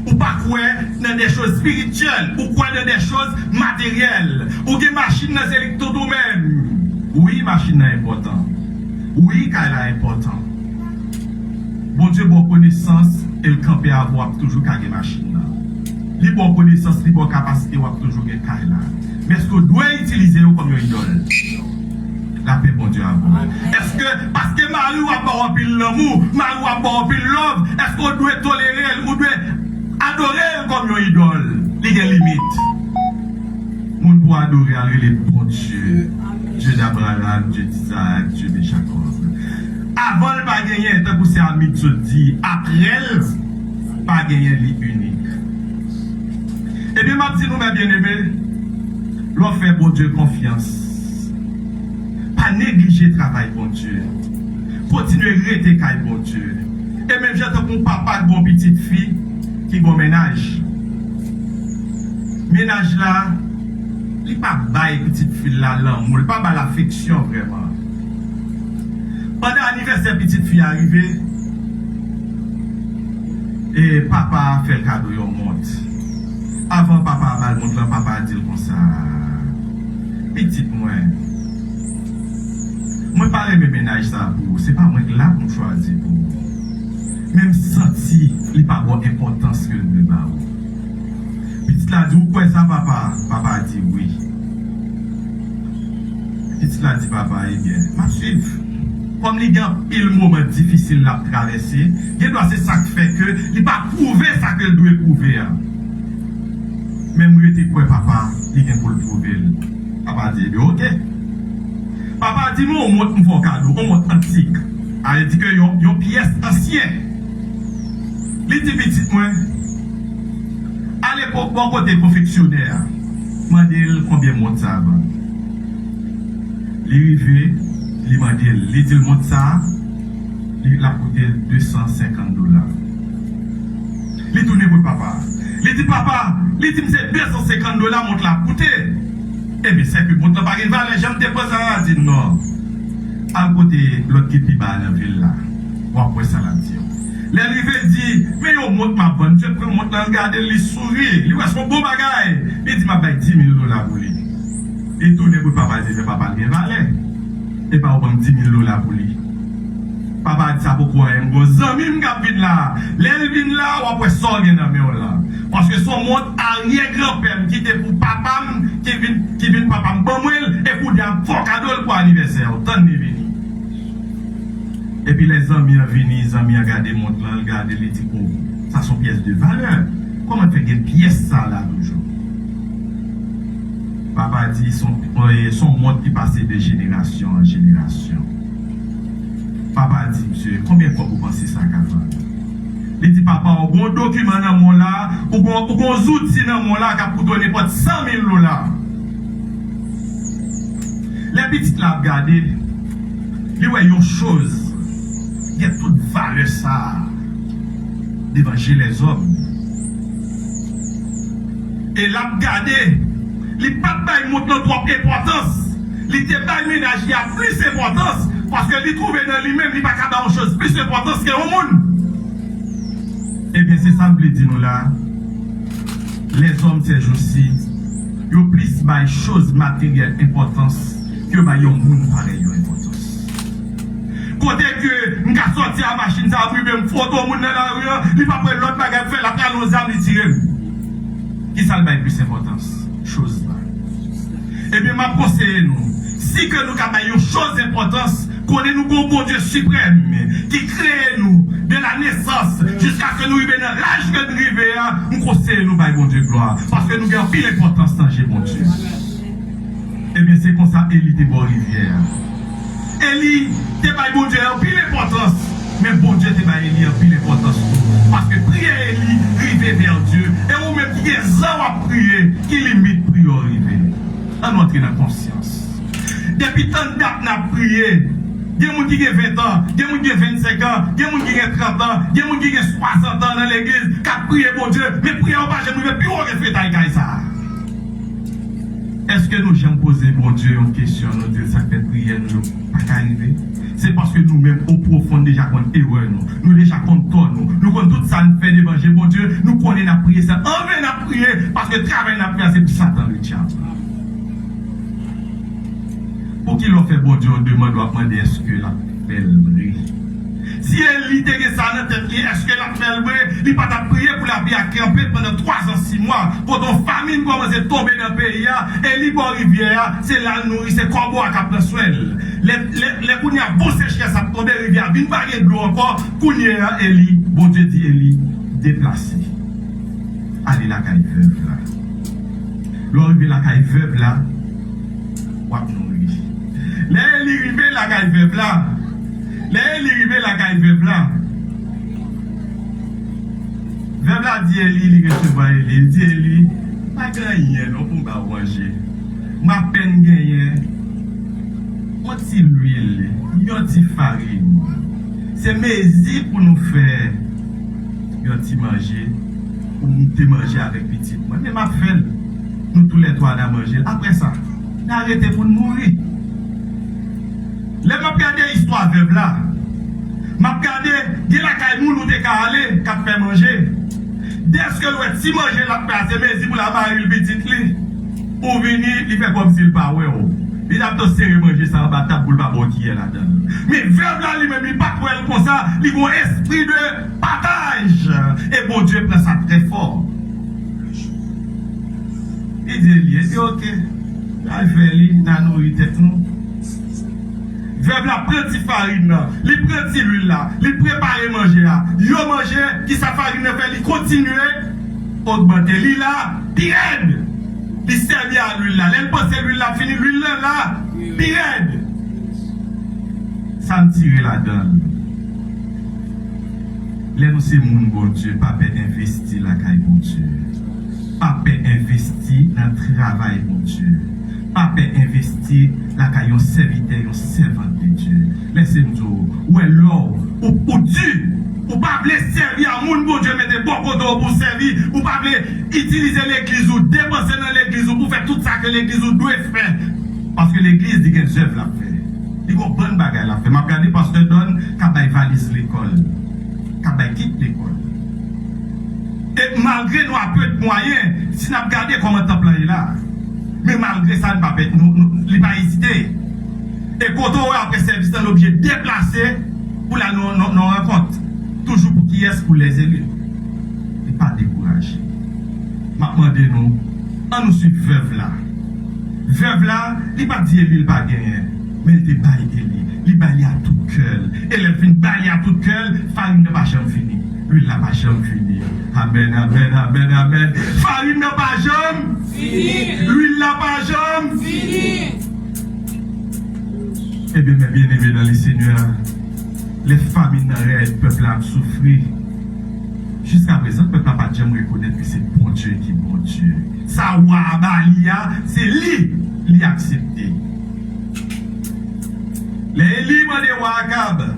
Ou pas quoi dans des choses spirituelles, ou quoi dans des choses matérielles, ou des machines dans l'électro-domaine. Oui, machine est importante. Oui, car est important. Bon Dieu, bonne connaissance, et le campé à avoir toujours gagné machine. Les bonnes connaissances, les bonnes capacités, ou toujours gagné là. Mais est-ce qu'on doit utiliser comme une idole? La paix, bon Dieu, à vous. Est-ce que, parce que Marie a pas rempli l'amour, Marie a pas rempli l'homme, est-ce qu'on doit tolérer, ou doit adorer comme une idole? Il y a des limites. On doit adorer les bons Dieu. Dieu d'Abraham, Dieu d'Isaac, Dieu de Jacob. Avant le pas gagner, tant que c'est ami de dit, après, pas gagner l'unique. Et bien, ma petite nous, mes bien-aimés, l'on fait bon Dieu confiance. Pas négliger le travail, bon Dieu. Continuer à rester caille, bon Dieu. Et même, j'entends mon papa de bon petite fille qui va ménage. Ménage là, il n'est pas bail petite fille là, l'amour, il n'est pas l'affection vraiment. Pendant l'anniversaire, petite fille arrivée, et papa fait le cadeau, il monte. Avant papa a monté, papa a dit comme ça, petite moi, moi pas aimer ménage ça pour, c'est pas moi qui l'a pour choisir pour. Même senti, il n'a pas d'importance que le bas. Petite l'a dit, quoi ça papa? Papa a dit oui. Petite l'a dit papa, eh bien, ma suivre. Comme il y a un moment difficile à traverser, c'est ça qui fait que il n'a pas prouvé ça qu'il doit prouver. Même si il était quoi papa, il vient pour le prouver. Papa a dit, ok. Papa a dit, nous on monte un cadeau, on monte antique. Il dit que il y a une pièce ancienne. Il dit petit moi. À l'époque, bon côté confectionnaire, je me dis combien monte ça avant. Il est arrivé, il m'a dit, il dit le monte ça, il a coûté $250. Il tourne pour papa. Il dit papa, il dit c'est $250 monte la coûté. Eh bien c'est que monte la pas une valeur, j'aime déposer ça. Il dit non. À côté l'autre qui est dans la ville là. Ou après ça la dit. L'arrivée dit, mais on monte ma bonne, je peux monter regarder les souris, il voit son beau bagage. Il dit, ma baille $10 000 pour lui. Et tourne pour papa, il dit, papa, il valait. Et pas on $10 000 pour lui. Papa dit ça pourquoi un gros ami m'gapine là. L'elvin là, ou après sortir dans mes là. Parce que son monde arrière-grand-père qui était pour papa, qui vient papa m'bomouel, et pour dire un fort cadeau pour anniversaire. Tant de vini. Et puis les amis ont venu, les amis ont regardé mon plan, regardé les types. Ça sont pièces de valeur. Comment tu fais une pièce ça là toujours? Papa dit son monde qui passait de génération en génération. Papa dit, monsieur, combien de fois vous pensez ça qu'avant? Il dit, papa, on a un document dans mon là, ou un outil dans mon là qui a pour donner pas $100 000. Les petites là, regardez, ils voient une chose. Il y a toute valeur ça d'évangile les hommes. Et là, regardez, les pas de montre trop importance. Les débats ménage, il y a plus d'importance parce que les trouver dans lui-même, il n'y a pas qu'à une chose plus d'importance que au monde. Eh bien, c'est ça que je dis nous là. Les hommes, ces jours-ci, ils ont plus de choses matérielles importance que de monde pareil importance. Côté que nous avons sorti la machine, ça a pris même photo au monde dans la rue, il va prendre l'autre bagage, faire la canne aux armes, il tire. Qui ça le plus d'importance? Chose là. Eh bien, ma conseille nous, si que nous avons une chose d'importance, connaissons nous bon Dieu suprême, qui crée nous de la naissance jusqu'à ce que nous arrivions dans l'âge que nous arrivons, nous conseillons nous, bon Dieu gloire, parce que nous avons pile d'importance dans bon Dieu. Eh bien, c'est comme ça, Élie était bon rivière. Élie, t'es pas bon Dieu, a pile d'importance, mais bon Dieu, t'es pas Élie, a pile d'importance. Parce que prier Élie, river vers Dieu, et ou même qui est ça à prier, qui limite prier river. On entre dans la conscience. Depuis tant de dates, on a prié. Il y a des gens qui ont 20 ans, il y a des gens qui ont 25 ans, il y a des gens qui ont 30 ans, il y a des gens qui ont 60 ans dans l'église, qui ont prié mon Dieu, mais prier en bas, je ne veux plus refaire ça. Est-ce que nous j'aime poser mon Dieu une question, nous dire ça fait prier, nous pas arriver? C'est parce que nous-mêmes, au profond, déjà compte erreur, nous déjà compte tort, nous compte tout ça, nous fait l'évangile, mon Dieu, nous connaissons la prière, ça, on vient la prier, parce que travail la prière, c'est pour Satan le diable. Pour qu'il en fait bon Dieu, on demande, est-ce que fait. Si elle était ça dans la tête, est-ce qu'elle a fait il n'a pas prié pour la vie à camper pendant 3 ans, 6 mois, pour ton famine commence à tomber dans le pays, et l'île rivière, c'est la nourriture, c'est corbeau à cap de soel. Les kounia bon sécheresse à tomber rivière, vine pas de l'eau encore, kounia, Eli, bon Dieu dit Eli, déplacé. Allez la caille veuve là. L'arrivée la caille veuve là, wap nourri. L'arrivée la caille veuve là. L'arrivée la caille veuve là. Veuve là dit Eli, il recevoir Eli, il dit Eli, pas gagner non pour me manger. Ma peine gagner. On ti l'huile, on ti farine. C'est mes pour nous faire. On ti manger. Pour nous te manger avec petit. Mais ma fait, nous tous les trois à manger. Après ça, nous arrêtons pour nous mourir. Là, je regarde l'histoire veuve là. Je regarde, il y a la caille nous te aller, qui fait manger. Dès que nous si manger la place, mais pour la marier le petit lit. Pour venir, il fait comme s'il pas ouais. Il a tout serré manger ça en bas table pour le pas qui est là-dedans. Mais veuve là, lui-même, il pas comme ça, il a un esprit de partage. Et bon Dieu prend ça très fort. Il dit, ok, il fait, il a nourri tête nous. Veuve là, prend petite farine, il prend petite huile là, il prépare manger là. Il mange, qui sa farine fait, il continue, augmenter, il là, pirède. Il servait à l'huile là. L'elle pense l'huile là, fini l'huile là, pirède. Ça me tire là-dedans. Là, nous c'est mon bon Dieu. Papa investit la caille, bon Dieu. Papa investit dans le travail, bon Dieu. Papa investit la caille, un serviteur, un servant de Dieu. Laissez-nous dire, où est l'or, ou Dieu. Ou pas servir à mon bon Dieu, mettre beaucoup d'eau pour servir. Ou pas utiliser l'église ou dépenser dans l'église ou pour faire tout ça que l'église doit faire. Parce que l'église dit qu'elle œuvre l'a fait. Il y a une bonne bagaille l'a fait. Je regarde pasteur Don, quand il valise l'école. Quand il quitte l'école. Et malgré nous avons peu de moyens, si nous regardons comment le temple est là. Mais malgré ça, nous ne pas hésiter. Et quand on après service, on est obligé de déplacer pour la nos rencontres. Toujours pour qui est-ce pour les élus. Et pas décourager. Maintenant, nous, on nous suit veuve là. Veuve là, il n'a pas dit qu'il n'a pas gagné. Mais il était baillé Eli. Il baillé à tout cœur. Et le fin baillé à tout cœur, farine n'a pas jamais fini. Lui, n'a pas jamais fini. Amen, amen, amen, amen. Farine n'a pas jamais fini. Lui, n'a pas jamais fini. Eh bien, mes bien-aimés dans le Seigneur, les familles n'arrêtent, le peuple a souffert. Jusqu'à présent, le peuple n'a pas jamais reconnaître que c'est bon Dieu qui est bon Dieu. Ça, c'est lui qui a accepté. Les livres de Wakab,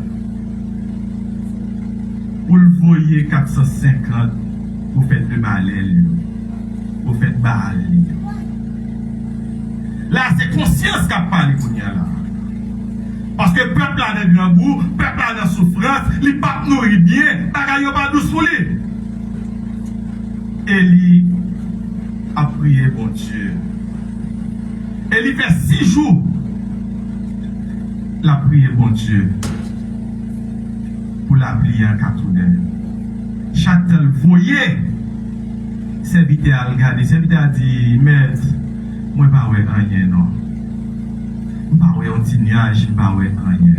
vous le voyez 450, vous faites le Balel, vous faites Baal. Là, c'est conscience qui a parlé pour nous là. Parce que le peuple a dans grand goût, le peuple a dans souffrance, les papes nourrit bien, bagaille pas douce pour lui. Eli a prié bon Dieu. Eli fait 6 jours. La prière bon Dieu. Pour la prier en Catounen. Châtel voyez. Serviteur a regardé. Serviteur a dit, maître, moi pas ouais rien non. Je ne sais pas un petit nuage, je ne sais pas rien.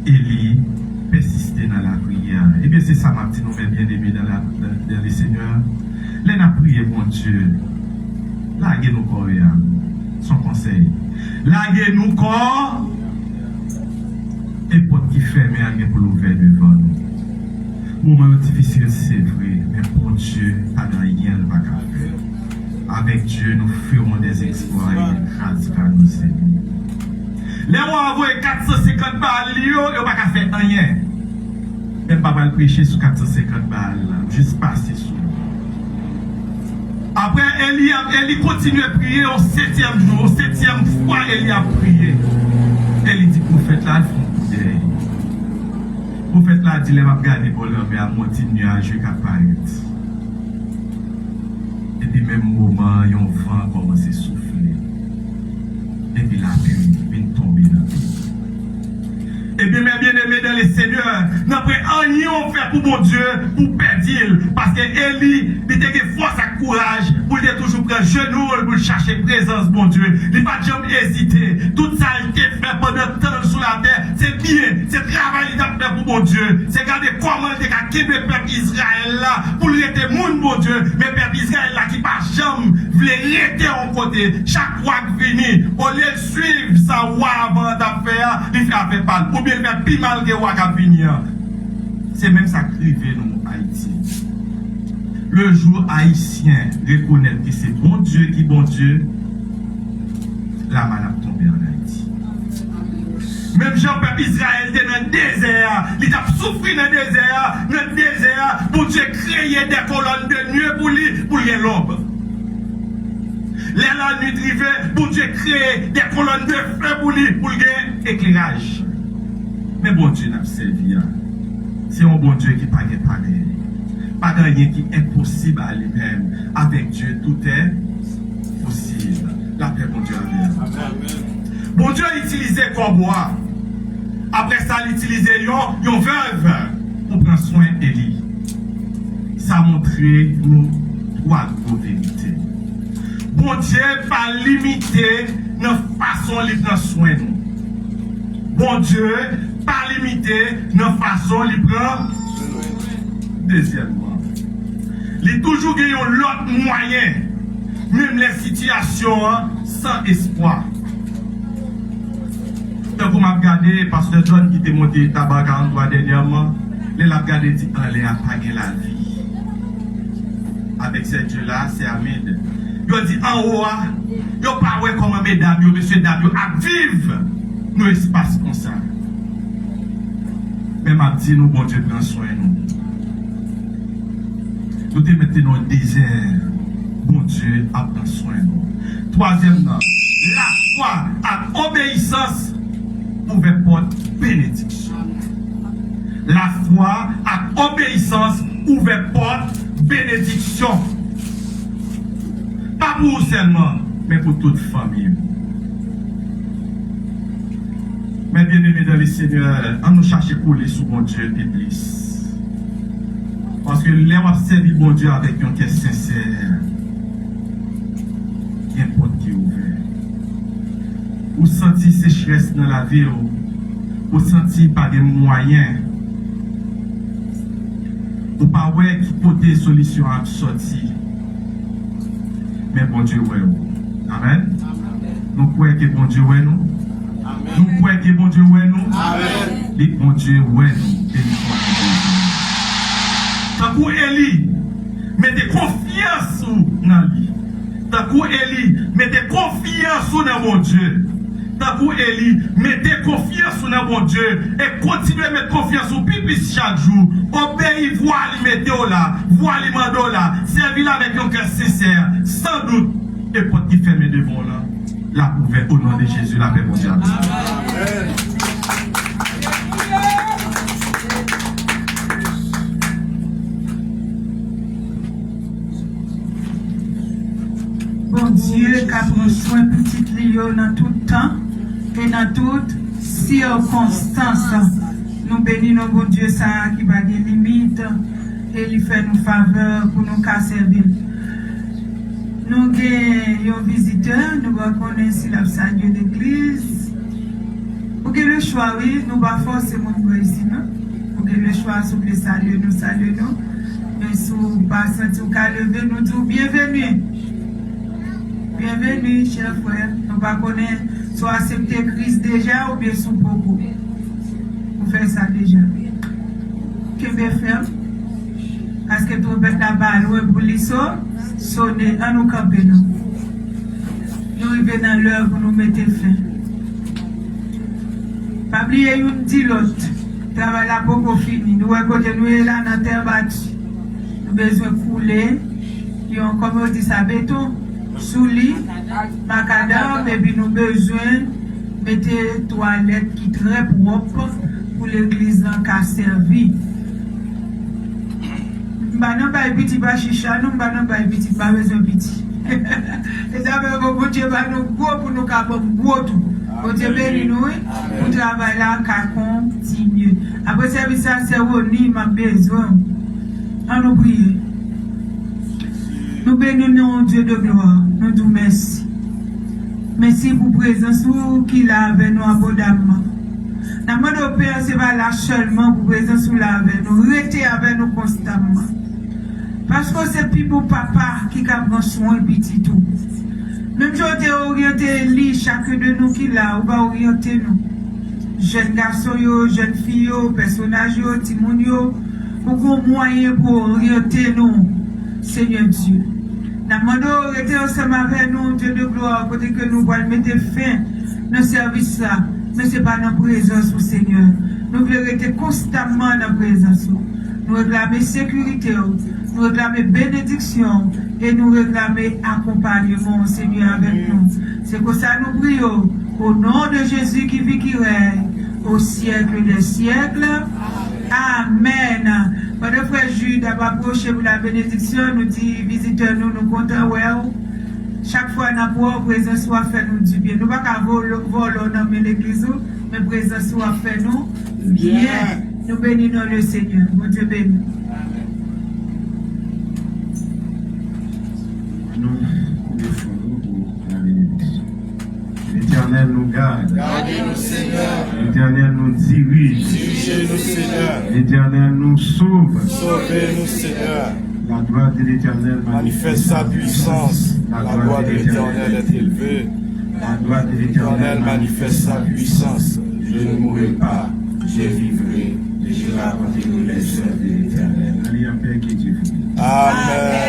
Eli persistait dans la prière. Et bien c'est ça, ma petite, nous bien aimé dans le Seigneur. Là, nous avons prié, mon Dieu. Laguez nos corps, son conseil. Laguez nos corps. Et pour qui ferme, pour l'ouvrir devant nous. Moment difficile, c'est vrai, mais pour Dieu, pas de rien de pas faire. Avec Dieu, nous ferons des exploits et des grâces à nous, Seigneur. Les mois envoyés 450 balles, et on ne va pas faire rien. Même pas mal prêcher sur 450 balles, juste passer sur nous. Après, Eli continue à prier au 7e jour, au 7e fois, Eli a prié. Eli dit, prophète là, il faut prier. Prophète là, dit, il va regarder pour l'homme et à monter nuage qui apparaît. Et puis, même moment, il y a un vent commence à souffler. Et puis, la pluie vient tomber dans le pays. Eh bien, mes bien-aimés dans les seigneurs, nous avons rien fait pour mon Dieu, pour perdre. Parce que Élie, il était force et courage pour il toujours prendre genou pour chercher présence, mon Dieu. Il n'a pas jamais hésité. Tout ça, il a fait pendant temps sur la terre. C'est bien, c'est travail qu'il a fait pour mon Dieu. C'est regarder comment il a quitté le peuple Israël là, pour lui être monde, mon Dieu. Mais le peuple Israël là, qui pas jamais voulait rester en côté. Chaque roi qui finit, au lieu de suivre sa roi avant d'affaire, il fait affaire pas. Ou bien il fait plus mal que roi qui finir. C'est même ça qui arrive nous, Haïti. Le jour haïtien reconnaît que c'est bon Dieu qui bon Dieu, la manne a tombé en Haïti. Même Jean-Peuple Israël était dans le désert, il a souffert dans le désert, pour Dieu créer des colonnes de nuit pour les l'aube. La nuit arrivée, pour Dieu créer des colonnes de feu pour l'éclairage. Mais bon Dieu n'a pas servi. C'est un bon Dieu qui n'a pas pareil. Pas de rien qui est possible à lui-même. Avec Dieu, tout est possible. La paix, bon Dieu, avec. Bon Dieu a utilisé Corbois. Après ça, il a utilisé une veuve pour prendre soin d'Élie. Ça a montré nous trois gros vérités. Bon Dieu pas limité notre façon de prendre soin de nous. Bon Dieu pas limité notre façon de prendre. Deuxièmement, il a toujours gagné l'autre moyen, même les situations sans espoir. Donc, vous m'avez regardé, Pasteur John qui était monté tabac en droit dernièrement, il a regardé dit, allez, à paguer la vie. Avec ce Dieu-là, c'est Amid. Il a dit, en haut, il n'a pas vu comment mesdames, messieurs, dames, à vivre nos espaces comme ça. Mais m'a dit, nous, bon Dieu, prend soin de nous. Nous te mettons dans le désert. Bon Dieu a pris soin de nous. Troisièmement, la foi à obéissance ouvre porte bénédiction. La foi à obéissance ouvre porte bénédiction. Pas pour vous seulement, mais pour toute famille. Mais bien aimés dans les seigneurs, on nous cherche pour les sous bon Dieu et plus. Parce que les on servi bon Dieu avec un cœur sincère. Il y a une porte qui est ouverte. Vous sentez sécheresse dans la vie, vous sentez pas de moyens. Vous pas ouais qui côté solution à sortir. Mais bon Dieu ouais. Amen. Nous croyons que bon Dieu ouais nous. Nous croyons que bon Dieu ouais nous. Amen. Les bon Dieu ouais nous. Tant que Élie, mettez confiance dans lui. Tant que Élie, mettez confiance dans mon Dieu. Tant que Élie, mettez confiance dans mon Dieu. Et continuez à mettre confiance au plus chaque jour. Obéis, voix lui mettez là. Voix lui mando là. Servis avec un cœur sincère. Sans doute, et pour qui ferme devant là. La ouverte au nom de Jésus, la paix mondiale. Amen. Bon Dieu qui prend soin de petit Léo dans tout temps et dans toutes circonstances. Nous bénissons bon Dieu ça qui va des limites et il fait nous faveur pour nous servir. Nous avons un visiteur, nous reconnaissons si la Dieu d'église. Pour que le choix, oui, nous ne pas forcément ici, non? Pour que le choix, si vous saluer, nous saluons. Mais si vous ne pas sentir qu'à lever, nous disons bienvenue. Bienvenue, cher frère. Nous ne connaissons pas soit accepter Christ déjà ou bien sous beaucoup. Vous faites ça déjà. Que bien faire? Parce que tout le monde a balle pour les sonner à nous camper. Nous arrivons dans l'heure pour nous mettre fin. Pas oublier une dit l'autre. Travail là beaucoup fini. Nous sommes là dans la terre battue. Nous avons besoin de couler. Comme on dit ça, béton. Sous lit, macadam, et puis nous avons besoin de mettre des toilettes qui sont très propres pour l'église qui a servi. Nous n'avons pas de petit chicha, nous n'avons pas de petit, pas besoin de petit. Et ça veut dire que Dieu va nous go pour nous capables de gros tout. Bon Dieu bénis nous, pour travailler là, qu'à continuer. Après service, ça, c'est Roni, ma besoin. On nous prie. Nous bénissons Dieu de gloire. Nous disons merci. Merci pour la présence qu'il a avec nous abondamment. Nous demandons Père, ce n'est pas là seulement pour la présence qu'il a avec nous. Restez avec nous constamment. Parce que c'est plus pour papa qui a pris soin de petit tout. Même si on est orienté, chacun de nous qui l'a, on va orienter nous. Jeunes garçons, jeunes filles, personnages, timoun, pour moyen pour orienter nous, Seigneur Dieu. Nous demandons rester ensemble avec nous, Dieu de gloire, pour que nous voulons mettre fin à nos services là. Mais ce n'est pas dans la présence du Seigneur. Nous voulons rester constamment dans la présence. Nous réclamons sécurité, nous réclamons bénédiction et nous réclamons accompagnement, Seigneur, avec nous. C'est pour ça que nous prions au nom de Jésus qui vit, qui règne au siècle des siècles. Amen. Pendant que frère Jude a approché pour la bénédiction, nous dit visiteurs-nous, nous comptons. Chaque fois que nous avons présence, soit fait nous du bien. Nous ne pouvons pas voler dans l'église, mais présence soit fait nous bien. Nous bénissons le Seigneur. Mon Dieu béni. Nous défendons pour la bénédiction. L'Éternel nous garde. Gardez-nous, Seigneur. L'Éternel nous dirige. Dirigez-nous, Seigneur. L'Éternel nous sauve. Sauvez-nous, Seigneur. La gloire de l'Éternel Manifeste sa puissance. La gloire de l'Éternel est élevée. La gloire de L'Éternel l'Éternel manifeste sa puissance. Je ne mourrai pas, je vivrai, et je raconterai les œuvres de l'Éternel. Allez en paix, que Dieu vous bénisse. Amen.